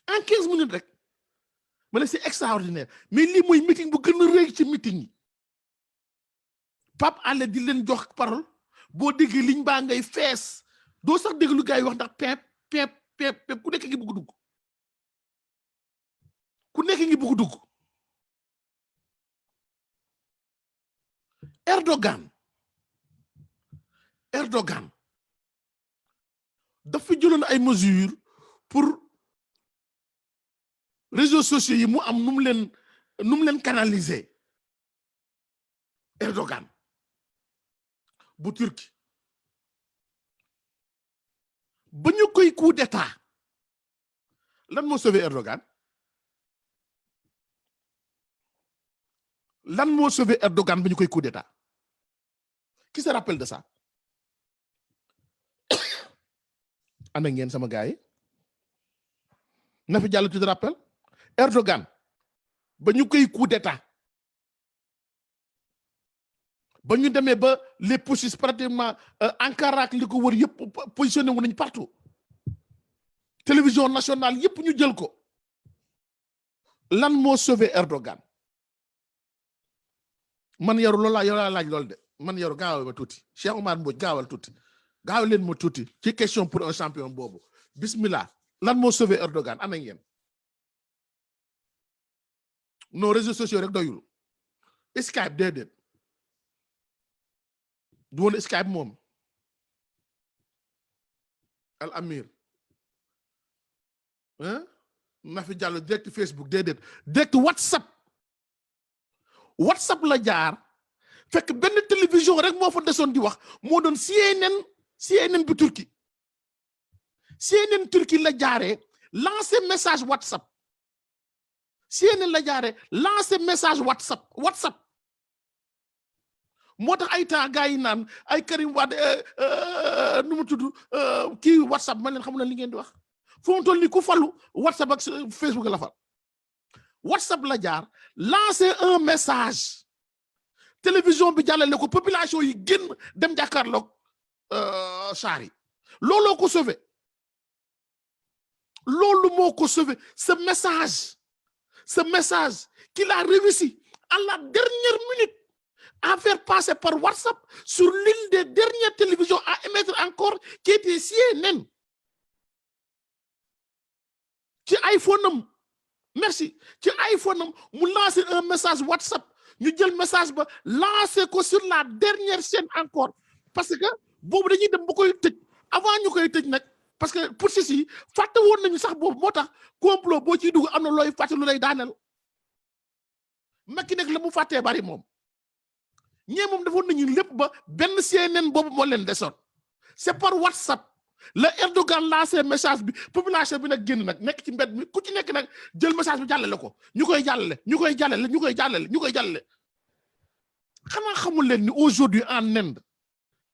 en 15 minutes rek mais c'est extraordinaire mais lii mooy meeting bu gën a rëy ci meeting yi Pape Alé di leen jox parole boo déggee liñ baa ngay fees doo sax déglu gars yi wax ndax peep ku nekk ngi bëgg dugg Erdogan dafa jëloon ay mesures pour réseaux sociaux yi mu am nu mu leen canaliser Erdogan bu Turquie ba ñu koy coup d'état lan moo sauvé Erdogan ba ñu koy coup d'état qui se rappelle de ça ana ngeen sama gars yi Nafi Diallo tu te rappelles Erdogan ba ñu koy coup d'état ba ñu demee ba les putschistes pratiquement Ankara ak li ko wër yëpp positionné wu nañu partout télévision nationale yëpp ñu jël ko lan moo sauvé Erdogan man yow loolu laa laaj loolu de man yow gaawal ma tuuti Cheikh Omar Mbodj gaawal tuuti gaawal leen ma tuuti ci question pour un champion boobu bismillah lan moo sauvé Erdogan ana ngeen nos réseaux sociaux rek doyul Skype déedéet du woon Skype moom Al Amir Nafi Diallo direct Facebook déedéet direct WhatsApp la jaar fekk benn télévision rek moo fa desoon di wax moo doon CNN bi Turquie la jaaree lancer message WhatsApp CNN la jaaree lancer message WhatsApp moo tax ay temps gars yi naan ay Karim Wade nu mu tudd kii WhatsApp man leen xamu na li ngeen di wax fu mu toll ni ku falu WhatsApp ak Facebook la fal WhatsApp la jaar lancer un message télévision bi jàllale ko population yi génn dem jàkkaarloog char yi looloo ko sauvé loolu moo ko sauvé ce message qu'il a réussi à la dernière minute à faire passer par WhatsApp sur l'une des dernières télévisions à émettre encore qui était CNN ci iPhone am merci ci iPhone am mu lancer un message WhatsApp ñu jël message ba lancer ko sur la dernière chaîne encore parce que boobu dañuy dem ba koy tëj avant ñu koy tëj nag parce que pour ceci fàtte woon nañu sax boobu moo tax complot boo ciy dugg am na looy fàtte lu lay daaneel Macky nag la mu fàttee bari moom ñee moom defoon nañu lépp ba benn CNN boobu moo leen desoon c'est par WhatsApp la Erdogan lancé message bi population bi nag génn nag nekk ci mbedd mi ku ci nekk nag jël message bi jàllale ko ñu koy jàllale xanaa xamul leen ni aujourd'hui en Inde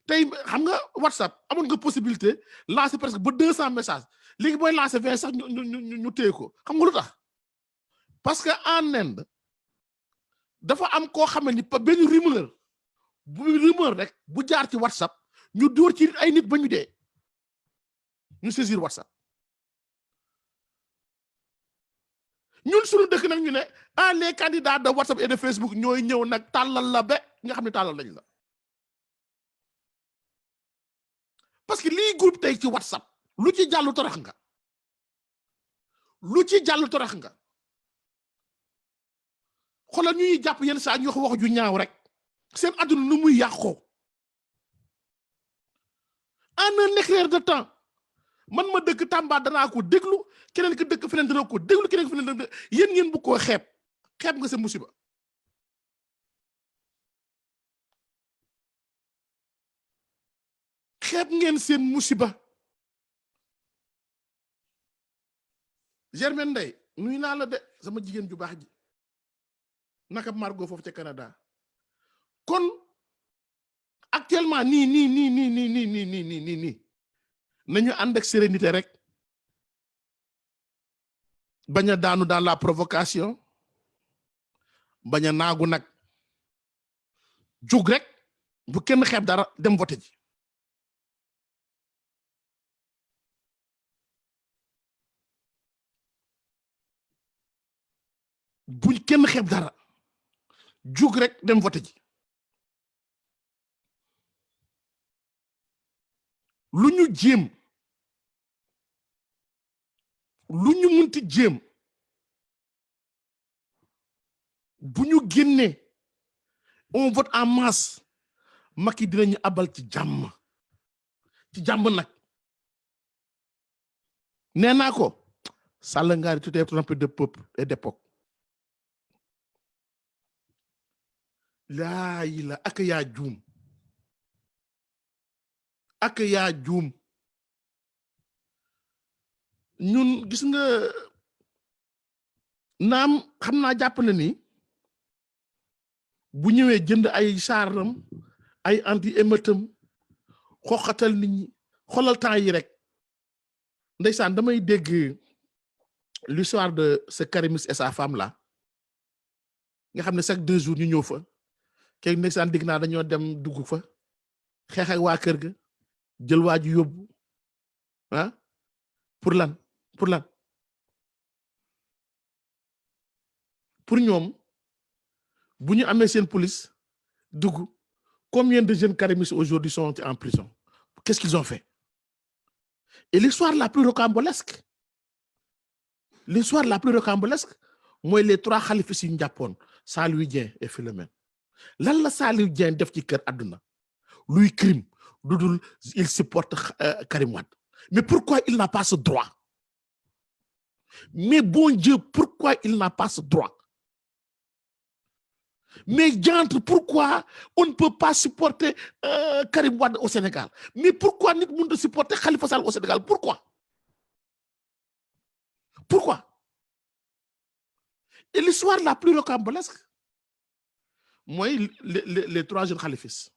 tey xam nga WhatsApp amoon nga possibilité lancer presque ba 200 messages léegi booy lancer 20 sax ñu téye ko xam nga lu tax parce que en Inde dafa am koo xam ne ni benn rumeur rek bu jaar ci WhatsApp ñu dóor ci ay nit ba ñu dee ñu saisir WhatsApp ñun suñu dëkk nag ñu ne les candidats de WhatsApp et de Facebook ñooy ñëw nag tàllal la ba nga xam ne tàllal lañ la parce que lii groupe tey ci WhatsApp lu ci jàllu torox nga xoolal ñu ñuy jàpp yenn saa ñu wax ju ñaaw rek seen àdduna nu muy yàqoo en un éclair de temps man ma dëkk Tamba danaa ko déglu keneen ki dëkk feneen dana ko déglu keneen ki feneen yéen ngeen bu ko xeeb nga sa musiba xeeb ngeen seen musiba Germaine Ndeye nuyu naa la de sama jigéen ju baax ji naka Margot foofu ca Canada kon actuellement nii nañu ànd ak sérénité rek bañ a daanu dans la provocation bañ a naagu nag jóg rek bu kenn xeeb dara dem voté ji buñ kenn xeeb dara jóg rek dem voté ji lu ñu jéem lu ñu munti jéem bu ñu génnee on vote en masse Macky dinañu abal ci jàmm nag nee naa ko Sall ngaari tu t'es trompé de peuple et d'époque laa yi la ak yaa juum ñun gis nga naam xam naa jàpp na ni bu ñëwee jënd ay saaram ay anti émetam xoxatal nit ñi xoolal temps yi rek ndeysaan damay dégg l'histoire de ce Karimiste et sa femme là nga xam ne chaque 2 jours ñu ñëw fa kay ndeysaan dégg naa dañoo dem dugg fa xeex ak waa kër ga jël waa ji yóbbu ah pour lan pour lan pour ñoom bu ñu amee seen police dugg combien de jeunes karimistes aujourd'hui sont en prison qu'est-ce qu'ils ont fait et l'histoire la plus rocambolesque mooy les 3 xalifis yi ñu jàppoon Saliou Dieng et Philomène lan la Saliou Dieng def ci kër àdduna luy crime dudul il supporte Karim Wade mais pourquoi il n'a pas ce droit mais bon Dieu pourquoi il n'a pas ce droit mais diantre pourquoi on ne peut pas supporter Karim Wade au Sénégal mais pourquoi nit mënut a supporter Khalifa Sall au Sénégal pourquoi et l'histoire la plus rocambolesque mooy les 3 jeunes khalifis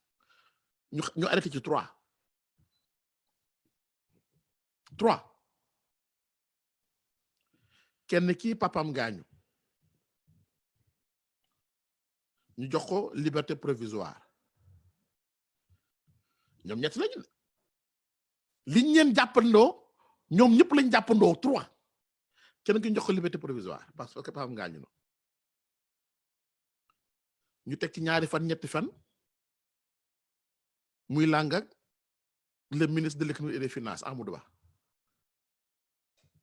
ñu arrêté ci 3 kenn ki papam gaañu ñu jox ko liberté provisoire ñoom ñett lañu liñ leen jàppandoo ñoom ñëpp lañ jàppandoo 3 kenn ki ñu jox ko liberté provisoire parce que papam gaañu na ñu teg ci ñaari fan ñetti fan muy làng ak le ministre de l'économie et des finances Amadou Ba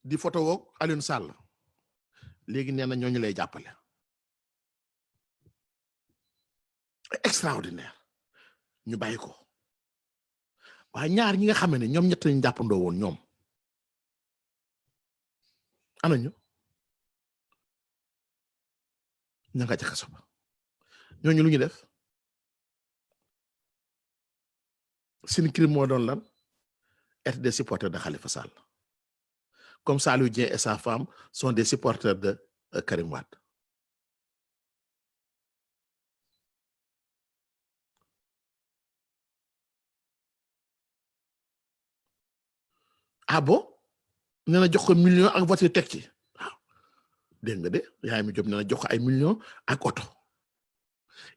di photo woog Alioune Sall léegi nee na ñooñu lay jàppale extraordinaire ñu bàyyi ko waaye ñaar ñi nga xam ne ñoom ñett lañu jàppandoo woon ñoom ana ñu ña nga ca kaso ba ñooñu lu ñu def seen crime moo doon lan être des supporters de Khalifa Sall comme Saliou Dieng et sa femme sont des supporters de Karim Wade ah bon nee na jox ko million ak voiture teg ci waaw dégg nga de yaay mi Jóob nee na jox ko ay million ak oto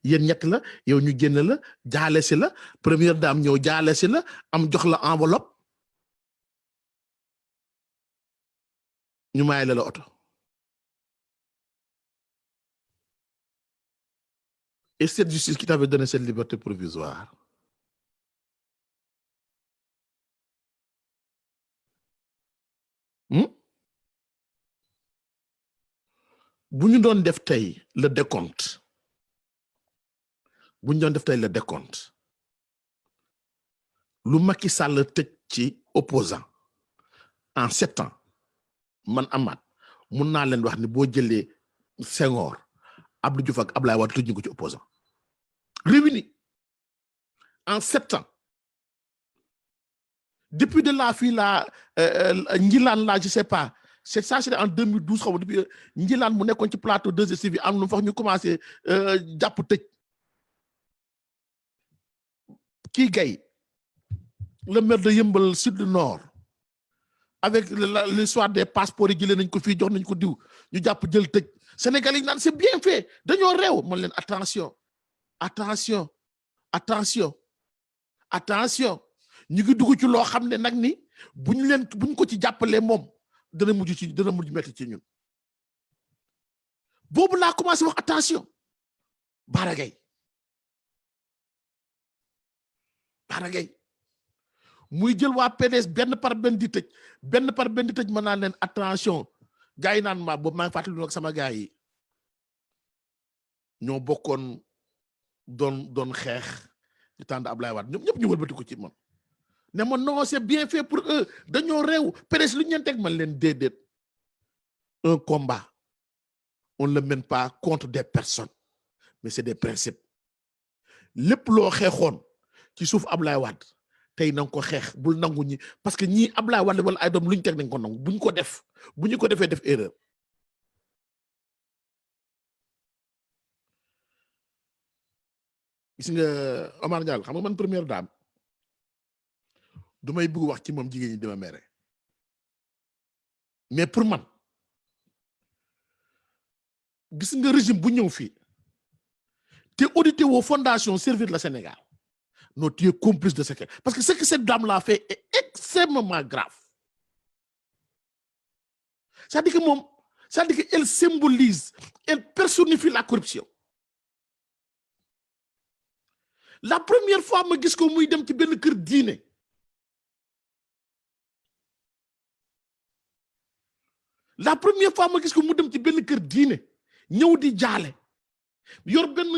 yéen ñett la yow ñu génn la jaale si la première dame ñëw jaale si la am jox la enveloppe ñu may la oto et cette justice qui t'avait donné cette liberté provisoire bu ñu doon def tey le décompte lu Macky Sall tëj ci opposant en 7 ans man Amath mun naa leen wax ni boo jëlee Senghor Abdou Diouf ak Ablaye Wade tëj ñu ko ci opposant réunis en 7 ans depuis de la fii la Njilaan la je sais pas c'est ça c'était en 2012 xaw ma depuis Njilaan mu nekkoon ci plateau 2STV am lu fax ñu commencé jàpp tëj kii gay le maire de Yeumbeul Sud Nord avec l'histoire des passeports yi jëlee nañ ko fii jox nañ ko diw ñu jàpp jël tëj Sénégal yi naan c'est bien fait dañoo réew man leen attention ñu ngi dugg ci loo xam ne nag ni buñ ko ci jàppalee moom dana mujj metti ci ñun boobu laa commencé wax attention Bara Gaye muy jël waa PDS benn par benn di tëj mën naa leen attention gars yi naan ma boobu maa ngi fàttali nag sama gars yi ñoo bokkoon doon xeex di tànd Ablaye Wade ñoom ñëpp ñu wëlbati ko ci man ne ma non c'est bien fait pour eux dañoo réew PDS lu ñu leen teg man leen déedéet un combat on ne le mène pas contre des personnes mais c'est des principes lépp loo xeexoon ci suuf Ablaye Wade tey na nga ko xeex bul nangu ñi parce que ñii Ablaye Wade wala ay doom lu ñu teg nañ ko nangu bu ñu ko defee def erreur gis nga Omar Diallo xam nga man première dame du may bëgg wax ci moom jigéen ñi dima mere mais pour man gis nga régime bu ñëw fii te audité woo fondation Servir le Sénégal non tu es complice de ce que parce que ce que cette dame là fait est extrêmement grave. C'est-à-dire qu'elle symbolise, elle personnifie la corruption. La première fois ma gis ko muy dem ci benn kër diine la première fois ma gis ko mu dem ci benn kër diine ñëw di jaale yor benn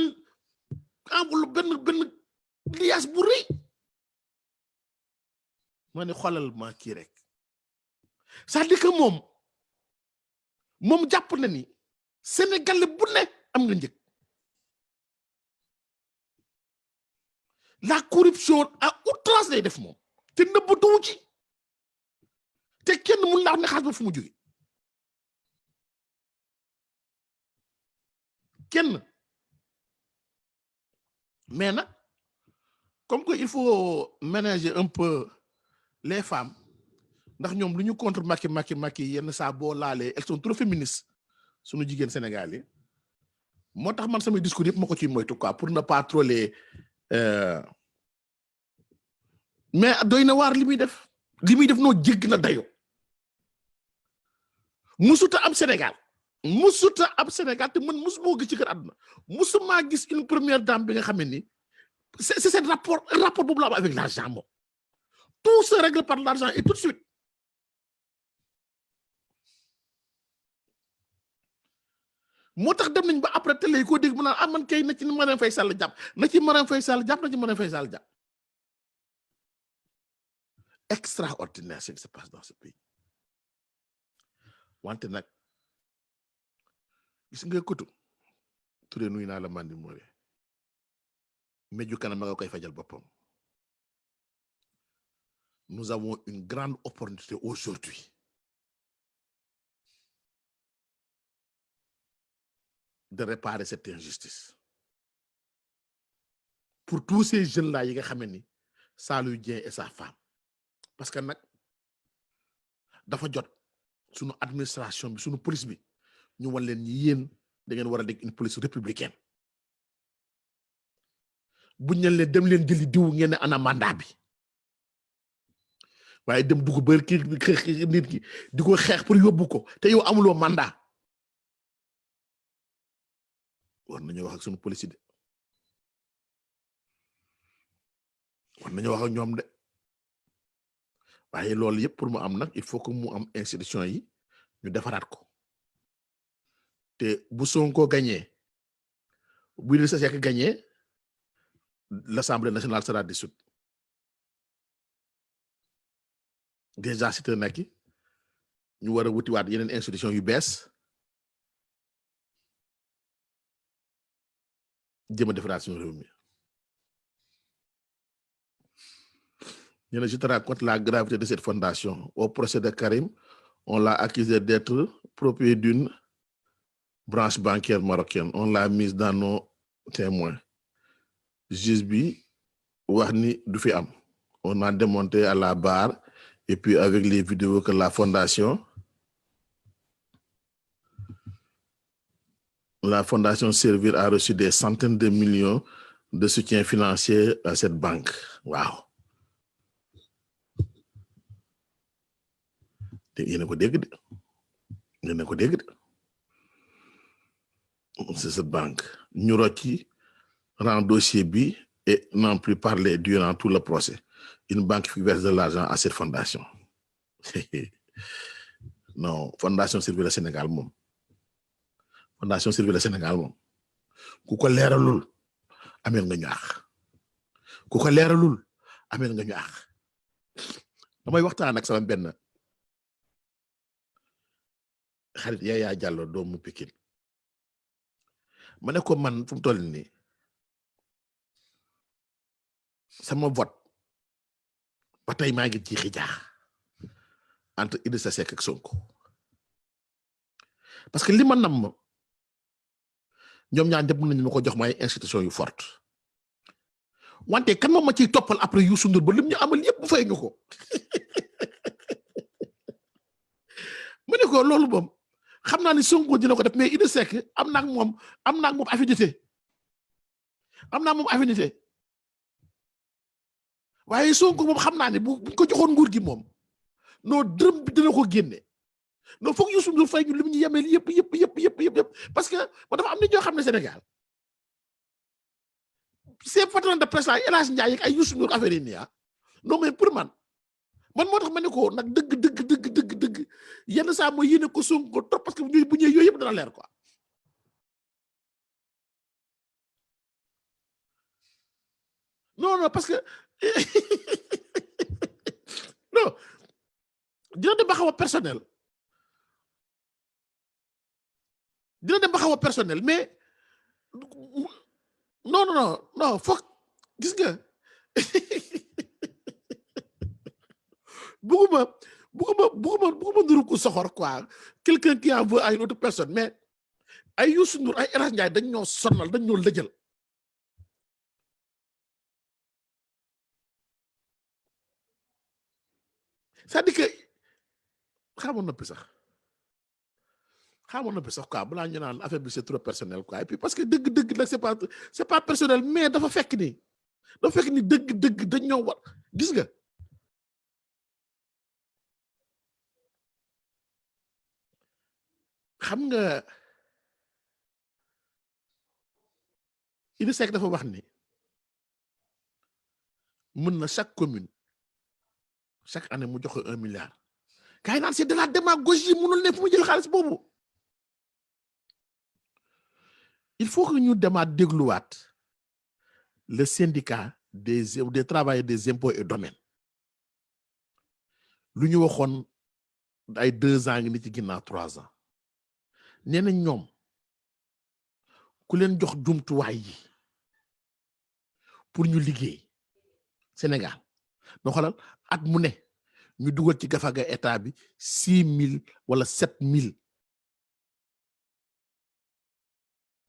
enveloppe benn liaas bu rëy ma ne xoolal ma kii rek c'est-à-dire que moom jàpp na ni Sénégalais bu ne am nga njëg. La corruption à outrance lay def moom te nëbbatuwu ci te kenn mun laa wax ne xaalis ba fu mu jóge kenn mais nag comme que il faut ménager un peu les femmes ndax ñoom lu ñu contre Macky yenn saa boo laalee elles sont trop féministes suñu jigéen Sénégal yi moo tax man samay discours yëpp ma ko ciy moytu quoi pour ne pas trop les mais doy na waar li muy def noo jégg na dayo musuta am Sénégal te man musu moo gis ci kër àdduna musuma gis une première dame bi nga xam ne ni c'est ce rapport boobu la am avec l'argent moom tout se règle par l'argent et tout de suite moo tax dem nañ ba après télé yi koo dégg mu naan man kay na ci Marième Faye Sall jàpp na ci Marième Faye Sall jàpp extraordinaire ce qui se passe dans ce pays wante nag gis nga kutu Touré nuyu naa la mandi moore meju kanam nga koy fajal boppam. Nous avons une grande opportunité aujourd'hui de réparer cette injustice pour tous ces jeunes là yi nga xam ni Saliou Dieng et sa femme parce que nag dafa jot sunu administration bi sunu police bi ñu wan leen ñi yéen da ngeen war a nekk une police républicaine buñ leen leen dem leen jëli diw ngeen ne ana mandat bi waaye dem dugg ba kii nit ki di ko xeex pour yóbbu ko te yow amuloo mandat war nañu wax ak sunu police de war nañu wax ak ñoom de waaye loolu yëpp pour mu am nag il faut que mu am institution yi ñu defaraat ko te bu Sonko gagné bu Idrissa Seck gagné l'Assemblée nationale sera dissoute déjà cité nag ñu war a wutiwaat yeneen institution yu bees jëm a defaraat suñu réew mi. Je te raconte la gravité de cette fondation. Au procès de Karim, on l'a accusé d'être propriétaire d'une branche bancaire marocaine. On l'a mise dans nos témoins. Juge bi wax ni du fi am. On a démonté à la barre et puis avec les vidéos que la fondation Servir a reçu des centaines de millions de soutien financier à cette banque. Waaw. yéen a ko dégg de c'est cette banque ñu rocci rend dossier bi et n'en plus parler durant tout le procès. Une banque qui verse de l'argent à cette fondation. Non, fondation Servir le Sénégal moom ku ko leeralul amel nga ñaax damay waxtaan ak sama benn xarit Yaya Diallo doomu Pikine ma ne ko man fu mu toll nii sama vote ba tey maa ngi jiixi jaax entre Idrissa Seck ak Sonko parce que li ma nam ñoom ñaar ñëpp nañu ma ko jox may institution yu forte wante kan ma ciy toppal après Youssou Ndour ba lim ñu amal yëpp bu fay ñu ko ma ne ko loolu moom xam naa ni Sonko dina ko def mais Idrissa Seck am naa ak moom affinité waaye Sonko moom xam naa ne bu ko joxoon nguur gi moom non dërëm bi dina ko génne non foog Youssou Ndour fay ñu li mu ñu yemeel yëpp parce que ba dafa am nit ñoo xam ne Sénégal ces patrons de presse là El Hadj Ndiaye ak ay Youssou Ndour affaire yi nii non mais pour man moo tax ma ne ko nag dëgg yenn saa mooy yéene ko Sonko trop parce que bu ñëwee yooyu yëpp dana leer quoi non parce que non dina dem ba xaw a personnel mais non foog gis nga bëgguma nuru ko soxor quoi quelqu'un qui en veut à une autre personne mais ay Youssou Ndour ay El Hadj Ndiaye dañ ñoo sonnal dañ ñoo lëjal c'est-à-dire que xamoon noppi sax quoi balaa ñu naan affaire bi c'est trop personnel quoi et puis parce que dëgg la c'est pas personnel mais dafa fekk ni dëgg dañ ñoo war gis nga xam nga Idrissa Seck dafa wax ni mën na chaque commune chaque année mu joxe 1 milliard kay naan c'est de la démagogie mënul ne fu mu jël xaalis boobu il faut que ñu demaat dégluwaat le syndicat des travailleurs des impôts et domaines lu ñu waxoon ay 2 ans ngi ni ci ginnaaw 3 ans nee nañ ñoom ku leen jox jumtuwaay yi pour ñu liggéey Sénégal no xoolal at mu ne ñu dugal ci gafaga état bi 6 000 wala 7 000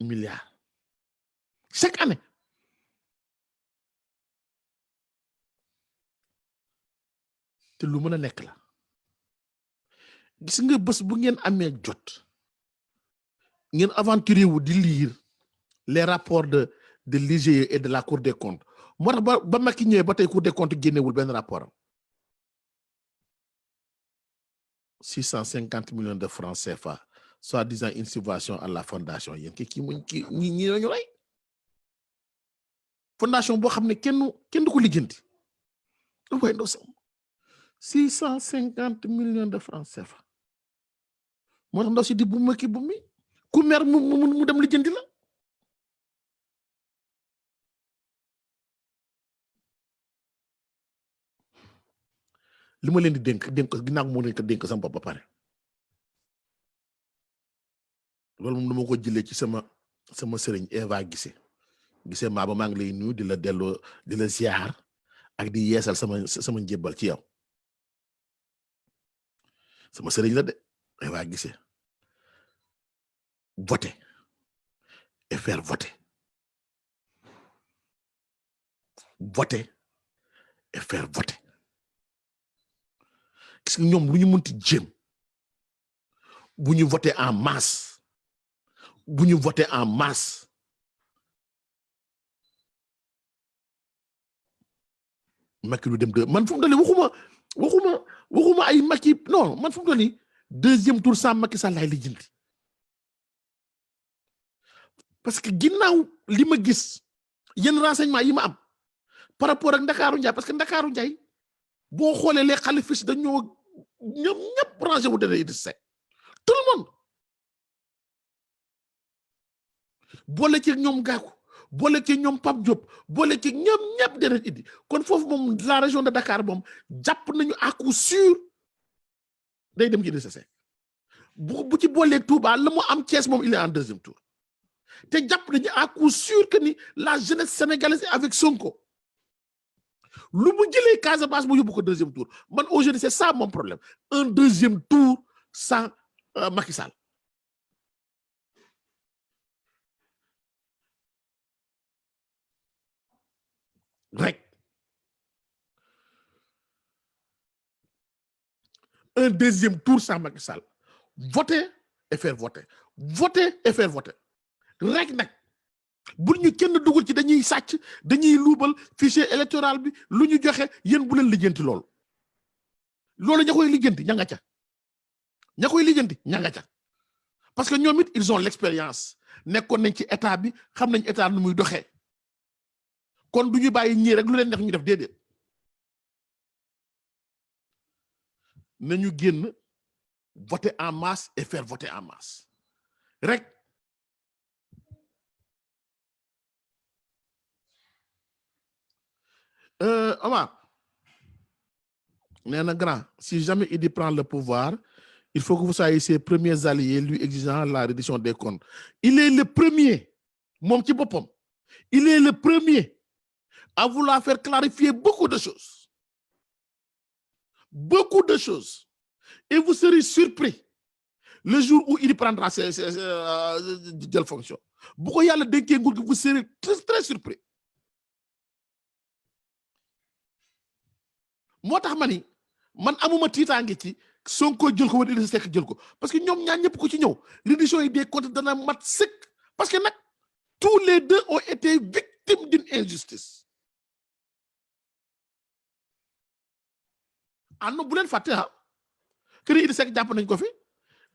milliards chaque année te lu mën a nekk la gis nga bés bu ngeen amee jot ngeen aventuré wu di lire les rapports de l'IGE et de la Cour des comptes moo tax ba Macky ñëwee ba tey Cour des comptes génnewul benn rapport am 650 millions de francs CFA soi-disant une subvention à la fondation yéen ñi nañu rey fondation boo xam ne kenn du ko lijjanti waaye ndaw sax 650 millions de francs CFA moo tax ndaw si di bu Macky bu mi ku mer mu dem lijjanti la li ma leen di dénk ginnaaw moo leen ko dénk sama bopp ba pare loolu moom dama ko jëlee ci sama sëriñ Eva Guissé maa ba maa ngi lay nuyu di la delloo di la ziar ak di yeesal sama njébbal ci yow sama sëriñ la de Eva Guissé voter et faire voter et faire voter gis nga ñoom lu ñu mënti jéem bu ñu voter en masse Macky lu dem de man fu mu toll waxuma ay Macky non man fu mu toll nii 2e tour sans Macky Sall laay lijjanti parce que ginnaaw li ma gis yenn renseignement yi ma am par rapport ak Ndakaaru Njaay parce que Ndakaaru Njaay boo xoolee les xalifis dañoo ñoom ñëpp rangé wu dana Idrissa Seck tout le monde boole ci ñoom Gakou boole ci ñoom Pape Diop boole ci ñoom ñëpp dana indi kon foofu moom la région de Dakar moom jàpp nañu à coup sûr day dem ci Idrissa Seck bu ci boolee Touba la mu am Thiès moom il est en 2e tour te jàpp nañu à coup sûr que ni la jeunesse sénégalaise est avec Sonko lu mu jëlee Casamance mu yóbbu ko 2e tour man aujourd'hui c'est ça mon problème un 2e tour sans Macky Sall rek un 2e tour sans Macky Sall voter et faire voter voter et faire voter rek nag bul ñu kenn dugal ci dañuy sàcc dañuy luubal fichier électoral bi lu ñu joxe yéen bu leen lijjanti loolu ña koy lijjanti ña nga ca ña koy lijjanti ña nga ca parce que ñoom it ils ont l'expérience nekkoon nañ ci état bi xam nañ état nu muy doxee kon du ñu bàyyi ñii rek lu leen neex ñu def déedéet nañu génn voter en masse et faire voter en masse rek Omar nee na grand si jamais Idi prend le pouvoir il faut que vous soyez ses premiers alliés lui exigeant la reddition des comptes il est le premier moom ci boppam il est le premier à vouloir faire clarifier beaucoup de choses et vous serez surpris le jour où il prendra ses fonctions bu ko yàlla dénkee nguur gi vous serez très très surpris moo tax ma ni man amuma tiitaange ci Sonko jël ko wala Idrissa Seck jël ko parce que ñoom ñaar ñëpp ko ci ñëw reddition yi des comptes dana mat sëkk parce que nag tous les deux ont été victimes d'une injustice non bu leen fàtte que ni Idrissa Seck jàpp nañ ko fi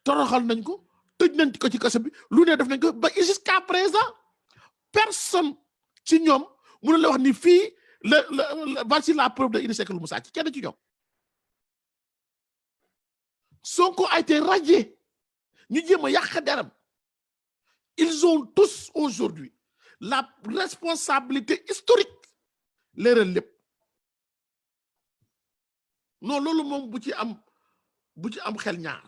toroxal nañ ko tëj nañ ko ci kaso bi lu ne def nañ ko ba jusqu'à présent personne ci ñoom mënu la wax ni fii voici la preuve de Idrissa Seck lu mu sàcc kenn ci ñoom Sonko a été radié ñu jéem a yàq deram ils ont tous aujourd'hui la responsabilité historique leeral lépp non loolu moom bu ci am xel ñaar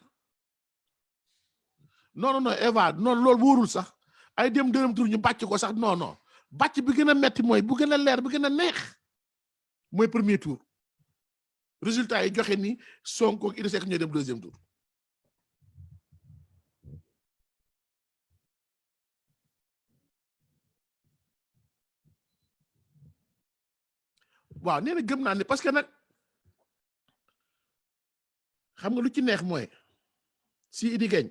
non Eva non loolu wóorul sax ay dem dërëm tur ñu bàcc ko sax non bàcc bi gën a metti mooy bu gën a leer bi gën a neex mooy premier tour résultat yi joxe ni Sonko ak Idrissa Seck ñooy dem deuxième tour waaw nee na gëm naa ne parce que nag xam nga lu ci neex mooy si Idi gagne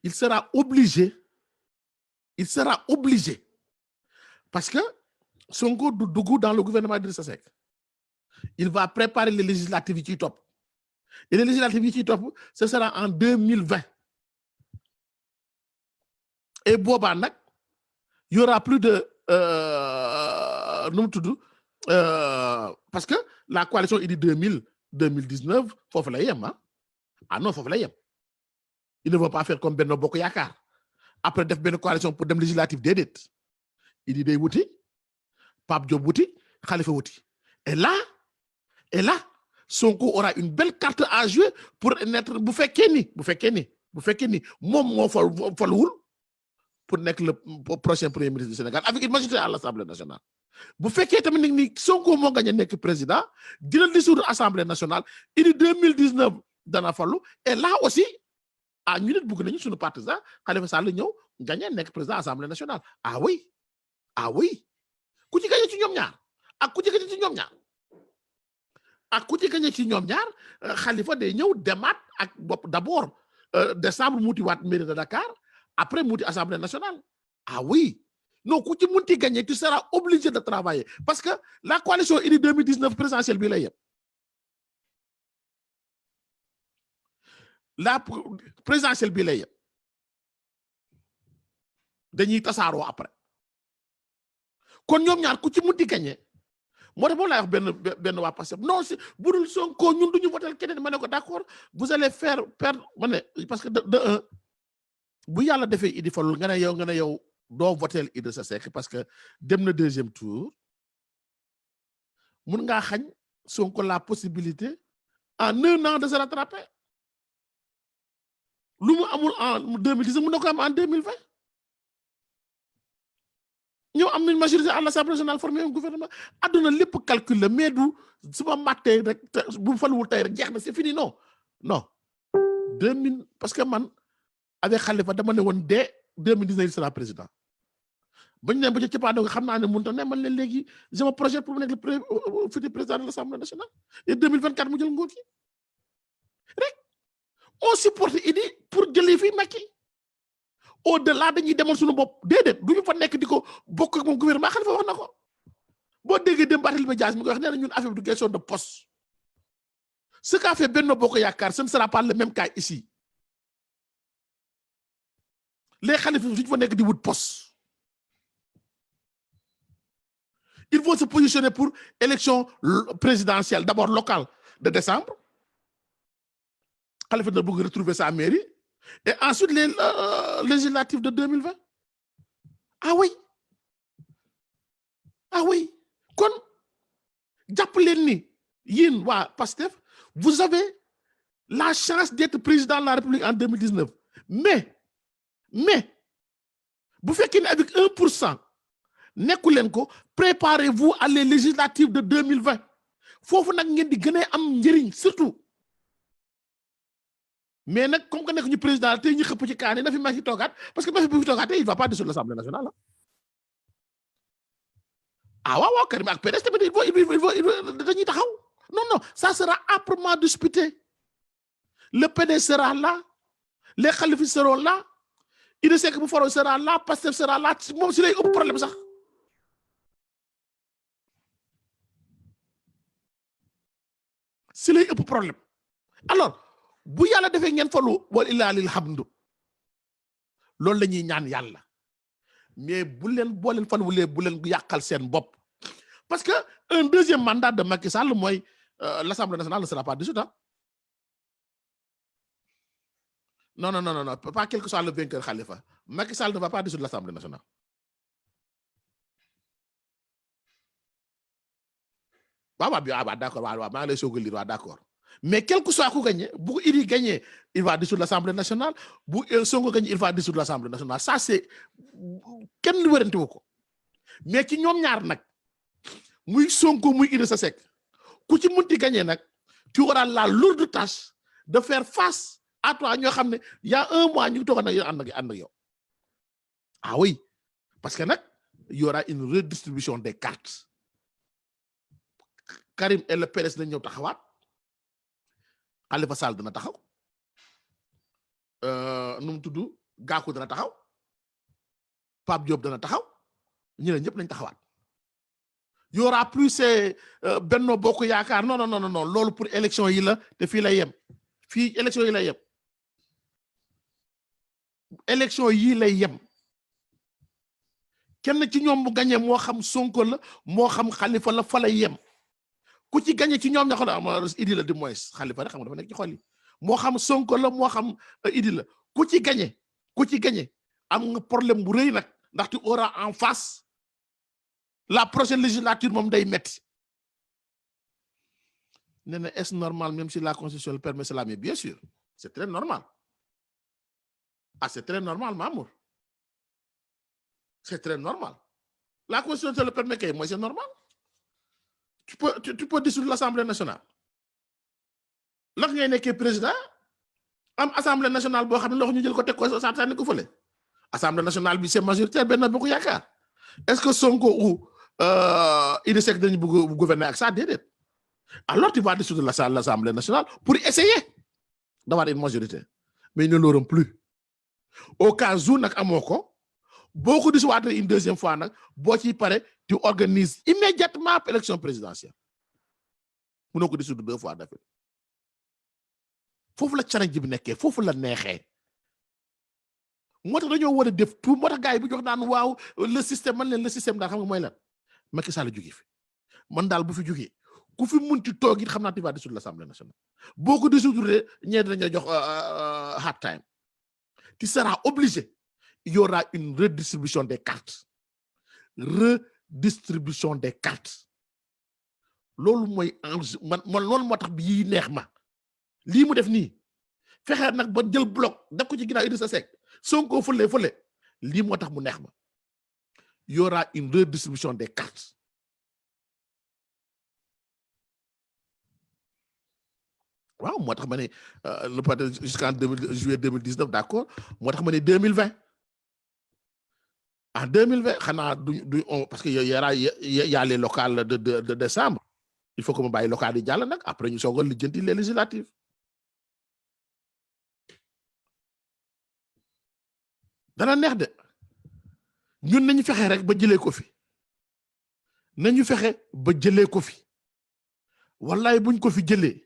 il sera obligé parce que Sonko du dugg dans le gouvernement d'Idrissa Seck il va préparer les législatives yi ciy topp et les législatives yi ciy topp ce sera en 2020 et boobaa nag y aura plus de nu mu tudd parce que la coalition Idi 2019 foofu lay yem non foofu lay yem ils ne vont pas faire comme Benno Bokk Yaakaar après def benn coalition pour dem législative déedéet Idi day wuti Pape Diop wuti Khalifa wuti et là Sonko aura une belle carte à jouer pour être bu fekkee ni moom moo faluwul pour nekk le prochain premier ministre du Sénégal avec une majorité à l'Assemblée nationale bu fekkee tamit ni Sonko moo gagné nekk président dina dissoudre Assemblée nationale Idi 2019 dana falu et là aussi ñu nit bëgg nañu suñu partisan Khalifa Sall ñëw gagné nekk président Assemblée nationale oui ku ci gagné ci ñoom ñaar ak ku ci gagné ci ñoom ñaar Khalifa day ñëw demaat ak bopp d'abord décembre muuti waat mairie de Dakar après muuti Assemblée nationale oui non ku ci munti gagné tu seras obligé de travailler parce que la coalition Idi 2019 présidentielle bi lay yem la présidentielle bi lay yem dañuy tasaaroo après kon ñoom ñaar ku ci munti gagné moo tax moom laay wax benn waa Pastef non si budul Sonko ñun duñu voter keneen ma ne ko d'accord vous allez faire perdre ma ne parce que de un bu yàlla defee Idi falul nga ne yow doo voter Idrissa Seck parce que dem na deuxième tour mun ngaa xañ Sonko la possibilité en 1 an de se rattraper lu mu amul en 2010 mun na ko am en 2020 ñëw am nañ majorité à l'Assemblée nationale former un gouvernement adduna lépp calcul la mais du su ma màttee rek bu faluwul tey rek jeex na c'est fini non 2000 parce que man avec Khalifa dama ne woon dès 2019 il sera président bañ ne ba ca cappaandaw xam naa ne mënut a ne man leen léegi je me projette pour mu nekk le futur président de l'Assemblée nationale et 2024 mu jël nguur gi rek on supporte Idi pour jëlee fi Macky au-delà dañuy demal suñu bopp déedéet du ñu fa nekk di ko bokk ak moom gouvernement Khalifa wax na ko boo déggee dem Barthélémy Dias mi ko wax nee na ñun affaire du question de poste ce qu'a fait Benno Bokk Yaakaar ce ne sera pas le même cas ici les Khalifa duñu fa nekk di wut poste il faut se positionner pour élection présidentielle d'abord locale de décembre Khalifa na bëgg retrouver sa mairie et ensuite les législatives de 2020 ah oui kon jàpp leen ni yéen waa Pastef vous avez la chance d'être président de la République en 2019 mais bu fekkee ne avec 1% nekku leen ko préparez-vous à les législatives de 2020 foofu nag ngeen di gën a am njëriñ surtout mais nag comme que nekk ñu président tey ñu xëpp ci kaani na fi Macky toogaat parce que Macky bu fi toogaatee il va pas dissoudre l'Assemblée nationale waaw Karim ak PDS tamit il faut dañuy taxaw non ça sera âprement disputé le PDS sera là les Khalifa seront là Idrissa Seck bu faro sera là Pastef sera là moom si lay ëpp problème sax si lay ëpp problème alors bu yàlla defee ngeen falu wal illaa lil hamdu loolu la ñuy ñaan yàlla mais boo leen faluwulee bu leen yàqal seen bopp parce que un deuxième mandat de Macky Sall mooy l'Assemblée nationale ne sera pas dissoute non pas quel que soit le vainqueur Khalifa Macky Sall ne va pas dissoudre l'Assemblée nationale waaw d'accord waaw maa ngi lay soog a lire waaw d'accord mais quel que soit ku gagné bu Idi gagné il va dissoudre l'Assemblée nationale bu Sonko gagné il va dissoudre l'Assemblée nationale ça c'est kenn wérante wu ko mais ci ñoom ñaar nag muy Sonko muy Idrissa Seck ku ci munti gagné nag tu auras la lourde tâche de faire face à toi ñoo xam ne y a un mois ñu ngi toog nag ànd ak yow oui parce que nag y aura une redistribution des cartes Karim et le PDS nañ ñëw taxawaat Khalifa Sall dana taxaw nu mu tudd Gakou dana taxaw Pape Diop dana taxaw ñu ne ñëpp nañ taxawaat y aura plus ces Benno Bokk Yaakaar non loolu pour élection yi la te fii lay yem fii élection yi lay yem élection yi lay yem kenn ci ñoom bu gagné moo xam Sonko la moo xam Khalifa la fa lay yem ku ci gagné ci ñoom ña ko am Idi la di moins Khalifa rek xam nga dafa nekk ci xol yi moo xam Sonko la moo xam Idi la ku ci gagné am nga problème bu rëy nag ndax tu auras en face la prochaine législature moom day metti nee na est-ce normal même si la constitution le permet cela mais bien sûr c'est très normal c'est très normal Mamour c'est très normal la constitution le permet kay mooy c'est normal tu peux dissoudre l'Assemblée nationale lak ngay nekkee président am Assemblée nationale boo xam ne loxo ñu jël ko teg ko sànni ko fële Assemblée nationale bi c'est majoritaire Benno Bokk Yaakaar est-ce que Sonko ou Idrissa Seck dañu bëgg gouverner ak ça déedéet alors tu vas dissoudre l'Assemblée nationale pour essayer d'avoir une majorité mais ils ne l'auront plus au cas où nag amoo ko boo ko dissoudre une deuxième fois nag boo ciy pare tu organises immédiatement élection présidentielle mënoo ko dissoudre 2 fois d'affilée foofu la challenge bi nekkee foofu la neexee moo tax dañoo war a def tout moo tax gars yi bu jox naan waaw le système man leen le système daal xam nga mooy lan Macky Sall jógee fi man daal bu fi jógee ku fi munti toog it xam naa tu vas dissoudre l'Assemblée nationale boo ko dissoudre ñeent dañoo jox hard time tu seras obligé il y aura une redistribution des cartes loolu mooy man loolu moo tax bi yi neex ma lii mu def nii fexe nag ba jël bloc def ko ci ginnaaw Idrissa Seck Sonko fële lii moo tax mu neex ma il y aura une redistribution des cartes waaw moo tax ma ne le peut-être jusqu'en juillet 2019 d'accord moo tax ma ne 2020 en 2020 xanaa du parce que y a les locales de décembre il faut que mu bàyyi locales yi jàll nag après ñu soog a lijjanti les législatives dana neex de ñun nañu fexe rek ba jëlee ko fi nañu fexe ba jëlee ko fi wallaay buñ ko fi jëlee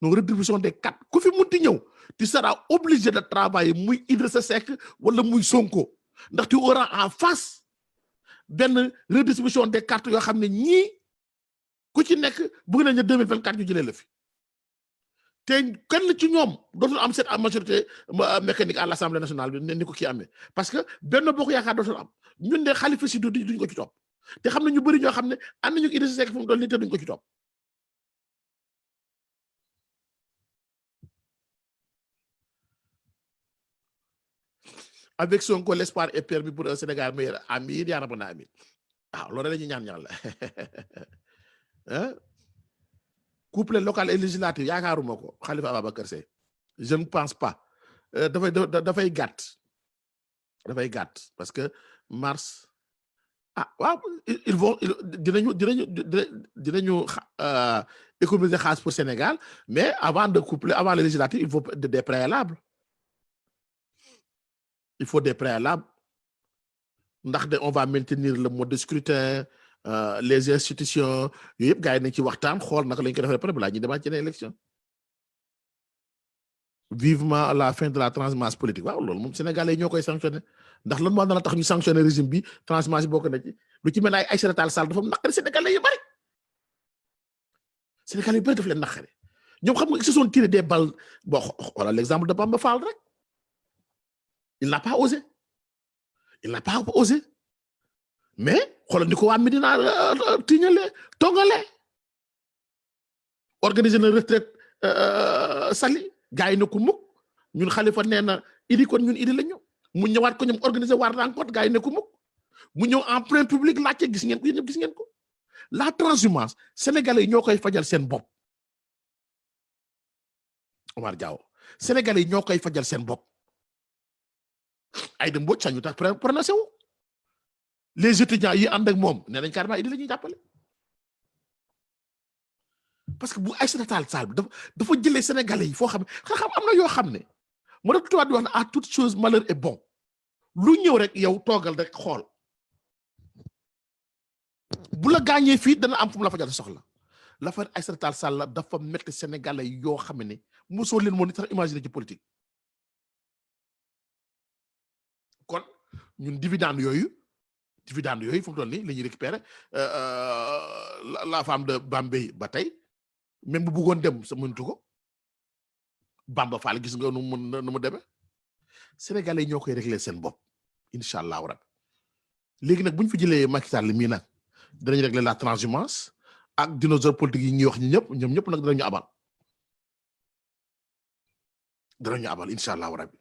non rétribution des quatre ku fi munti ñëw tu seras obligé de travailler muy Idrissa Seck wala muy Sonko ndax tu auras en face benn redistribution des cartes yoo xam ne ñii ku ci nekk bëgg nañu 2024 ñu jëlee la fi te kenn ci ñoom dootul am cette majorité mécanique à l'Assemblée nationale bi ni ko kii amee parce que benn bokk yaakaar dootul am ñun de Khalifa Sidi duñ ko ci topp te xam ne ñu bëri ñoo xam ne ànd nañu Idrissa Seck fu mu toll nii te duñ ko ci topp. Avec Sonko l'espoir est permis pour un Sénégal meilleur amiin yaa rabbana amiin waaw loolu la ñuy ñaan yàlla hein couple local et législatif yaakaaruma ko Khalifa Ababacar Seye je ne pense pas dafay gàtt parce que mars waaw ils vont dinañu économiser xaalis pour Sénégal mais avant de coupler avant les législatives il faut des préalables ndax on va maintenir le mode de scrutin les institutions yooyu yëpp gars yi nañ ci waxtaan xool naka lañ ko defee balaa ñu demaat ci élection vivement la fin de la transhumance politique waaw loolu moom Sénégalais yi ñoo koy sanctionné ndax lan moo dana tax ñu sanctionné régime bi transhumance bokk na ci lu ci mel ne ay Aïssata Tall Sall dafa naqari Sénégalais yu bari daf leen naqari ñoom xam nga ils se sont tirés des balles bon xoolal l'exemple de Bamba Fall rek il n'a pas osé mais xoolal ni ko waa Médina tiñale tongale organiser na retraite sali gars yi na ko mukk ñun Khalifa nee na idi kon ñun idi lañu mu ñëwaat ko ñoom organiser waar rencontre gars yi ne ko mukk mu ñëw en plein public laajte gis ngeen ko yéen ñëpp gis ngeen ko la transhumance sénégalais yi ñoo koy fajal seen bopp Omar Diaw sénégalais yi ñoo koy fajal seen bopp ay dem boo sañu tax prononcé wu les étudiants yi ànd ak moom nee nañ carrément idi la ñuy jàppale parce que bu Aïssata Tall Sall dafa jëlee sénégalais yi foo xam ne xam am na yoo xam ne moo tax tubaab di wax ne à toute chose malheur est bon lu ñëw rek yow toogal rek xool bu la gaañee fii dana am fu mu la fajal soxla l'affaire Aïssata Tall Sall dafa metti sénégalais yoo xam ne mosoo leen moo ni tax imaginer ci politique kon ñun dividende yooyu fu mu toll nii la ñuy récupérer la femme de Bambey ba tey même bu bëggoon dem sa mëntu ko Bamba Fall gis nga nu mu demee sénégalais yi ñoo koy régler seen bopp incha allahu rabbi léegi nag bu ñu fi jëlee Macky Sall mii nag danañ régler la transhumance ak dinosaure politique yi ñuy wax ñoom ñëpp nag danañu abal incha allahu rabbi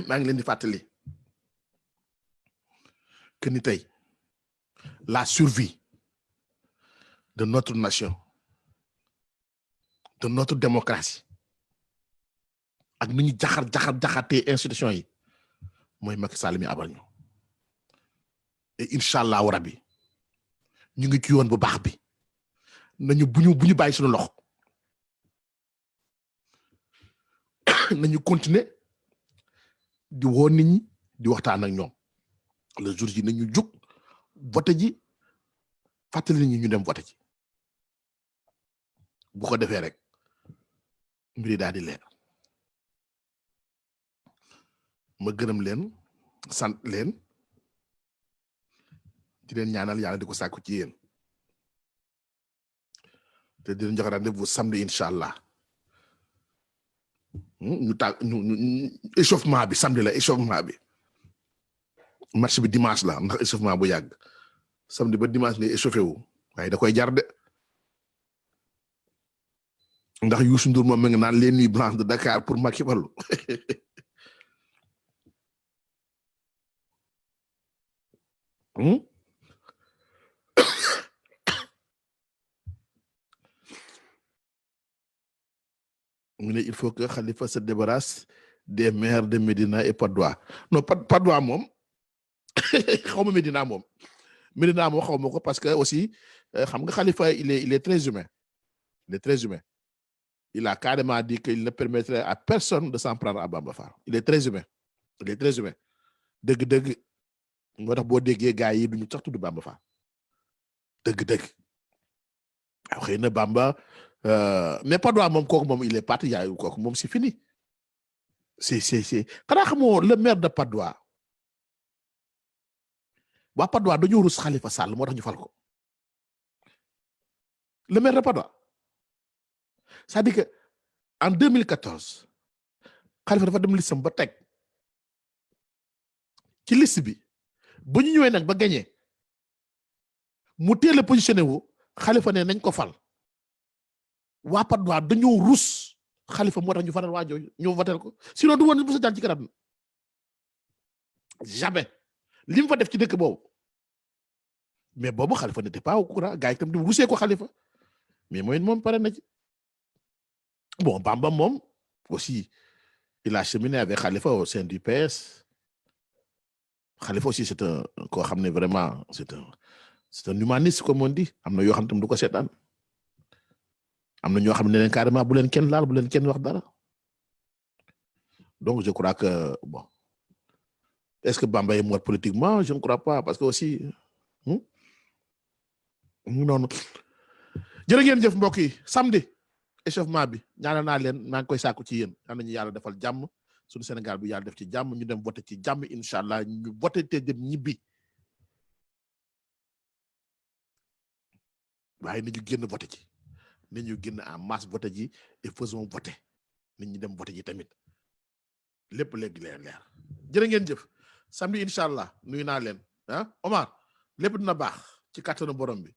maa ngi leen di fàttali que ni tey la survie de notre nation de notre démocratie ak ni ñu jaxatee institution yi mooy Macky Sall mi abal ñu et incha allahu rabbi ñu ngi ci yoon bu baax bi nañu bu ñu bàyyi suñu loxo nañu continuer di woo nit ñi di waxtaan ak ñoom le jour ji nañu jug voté ji fàttali nit ñi ñu dem voté ji bu ko defee rek mbiri daal di leer ma gërëm leen sant leen di leen ñaanal yàlla di ko sàkku ci yéen te di leen jox rendez-vous samedi incha allah ñu échauffement bi samedi la échauffement bi match bi dimanche la ndax échauffement bu yàgg samedi ba dimanche ngay échauffé wu waaye da koy jar de ndax Youssou Ndour moom mi ngi naan les nuits blanches de Dakar pour Macky Sall mu ne il faut que Khalifa se débarrasse des maires de Médina et Patte d'Oie non Patte d'Oie moom xaw ma Médina moom xaw ma ko parce que aussi xam nga Khalifa il est très humain il a carrément dit qu'il ne permettrait à personne de s'en prendre à Bamba Fall. Il est très humain. dëgg moo tax boo déggee gars yi duñu sax tudd Bamba Fall dëgg xëy na Bamba mais Patte d'Oie moom kooku moom il est parti yaay kooku moom c'est fini c'est xanaa xamoo le maire de Patte d'Oie waa Patte d'Oie dañoo rus Khalifa Sall moo tax ñu fal ko le maire de Patte d'Oie c'est-à-dire que en 2014 Khalifa dafa dem listam ba teg ci liste bi bu ñu ñëwee nag ba gagné mu teel a positionné wu Khalifa ne nañ ko fal waa Patte d'Oie dañoo rus Khalifa moo tax ñu faral waa jooju ñu votel ko sinon du woon bu sa jàll ci kanam jamais li mu fa def ci dëkk boobu mais boobu Khalifa n'était pas au courant gars yi tam di rusee ko Khalifa mais mooy moom pare na ci bon Bamba moom aussi il a cheminé avec Khalifa au sein du PS Khalifa aussi c'est un koo xam ne vraiment c'est un humaniste comme on dit am na yoo xam tam du ko seetaan am na ñoo xam ne leen carrément bu leen kenn laal bu leen kenn wax dara donc je crois que bon est-ce que Bamba est mort politiquement je ne crois pas parce que aussi noonu jërë ngeen jëf mbokk yi samedi échauffement bi ñaanal naa leen maa ngi koy sàkku ci yéen yal nañu yàlla defal jàmm suñu Sénégal bi yàlla def ci jàmm ñu dem voter ci jàmm incha allah ñu voter te dem ñibbi waaye ni ñu génn voter ci ni ñu génn en masse voter ji et faisons voter nit ñi dem voter ji tamit lépp léegi leer jërë ngeen jëf samedi incha allah nuyu naa leen Omar lépp dina baax ci kattanu borom bi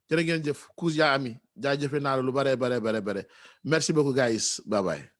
jërë ngeen jëf Kousia Ami jaajëfe naa la lu bare merci beaucoup guys bye bye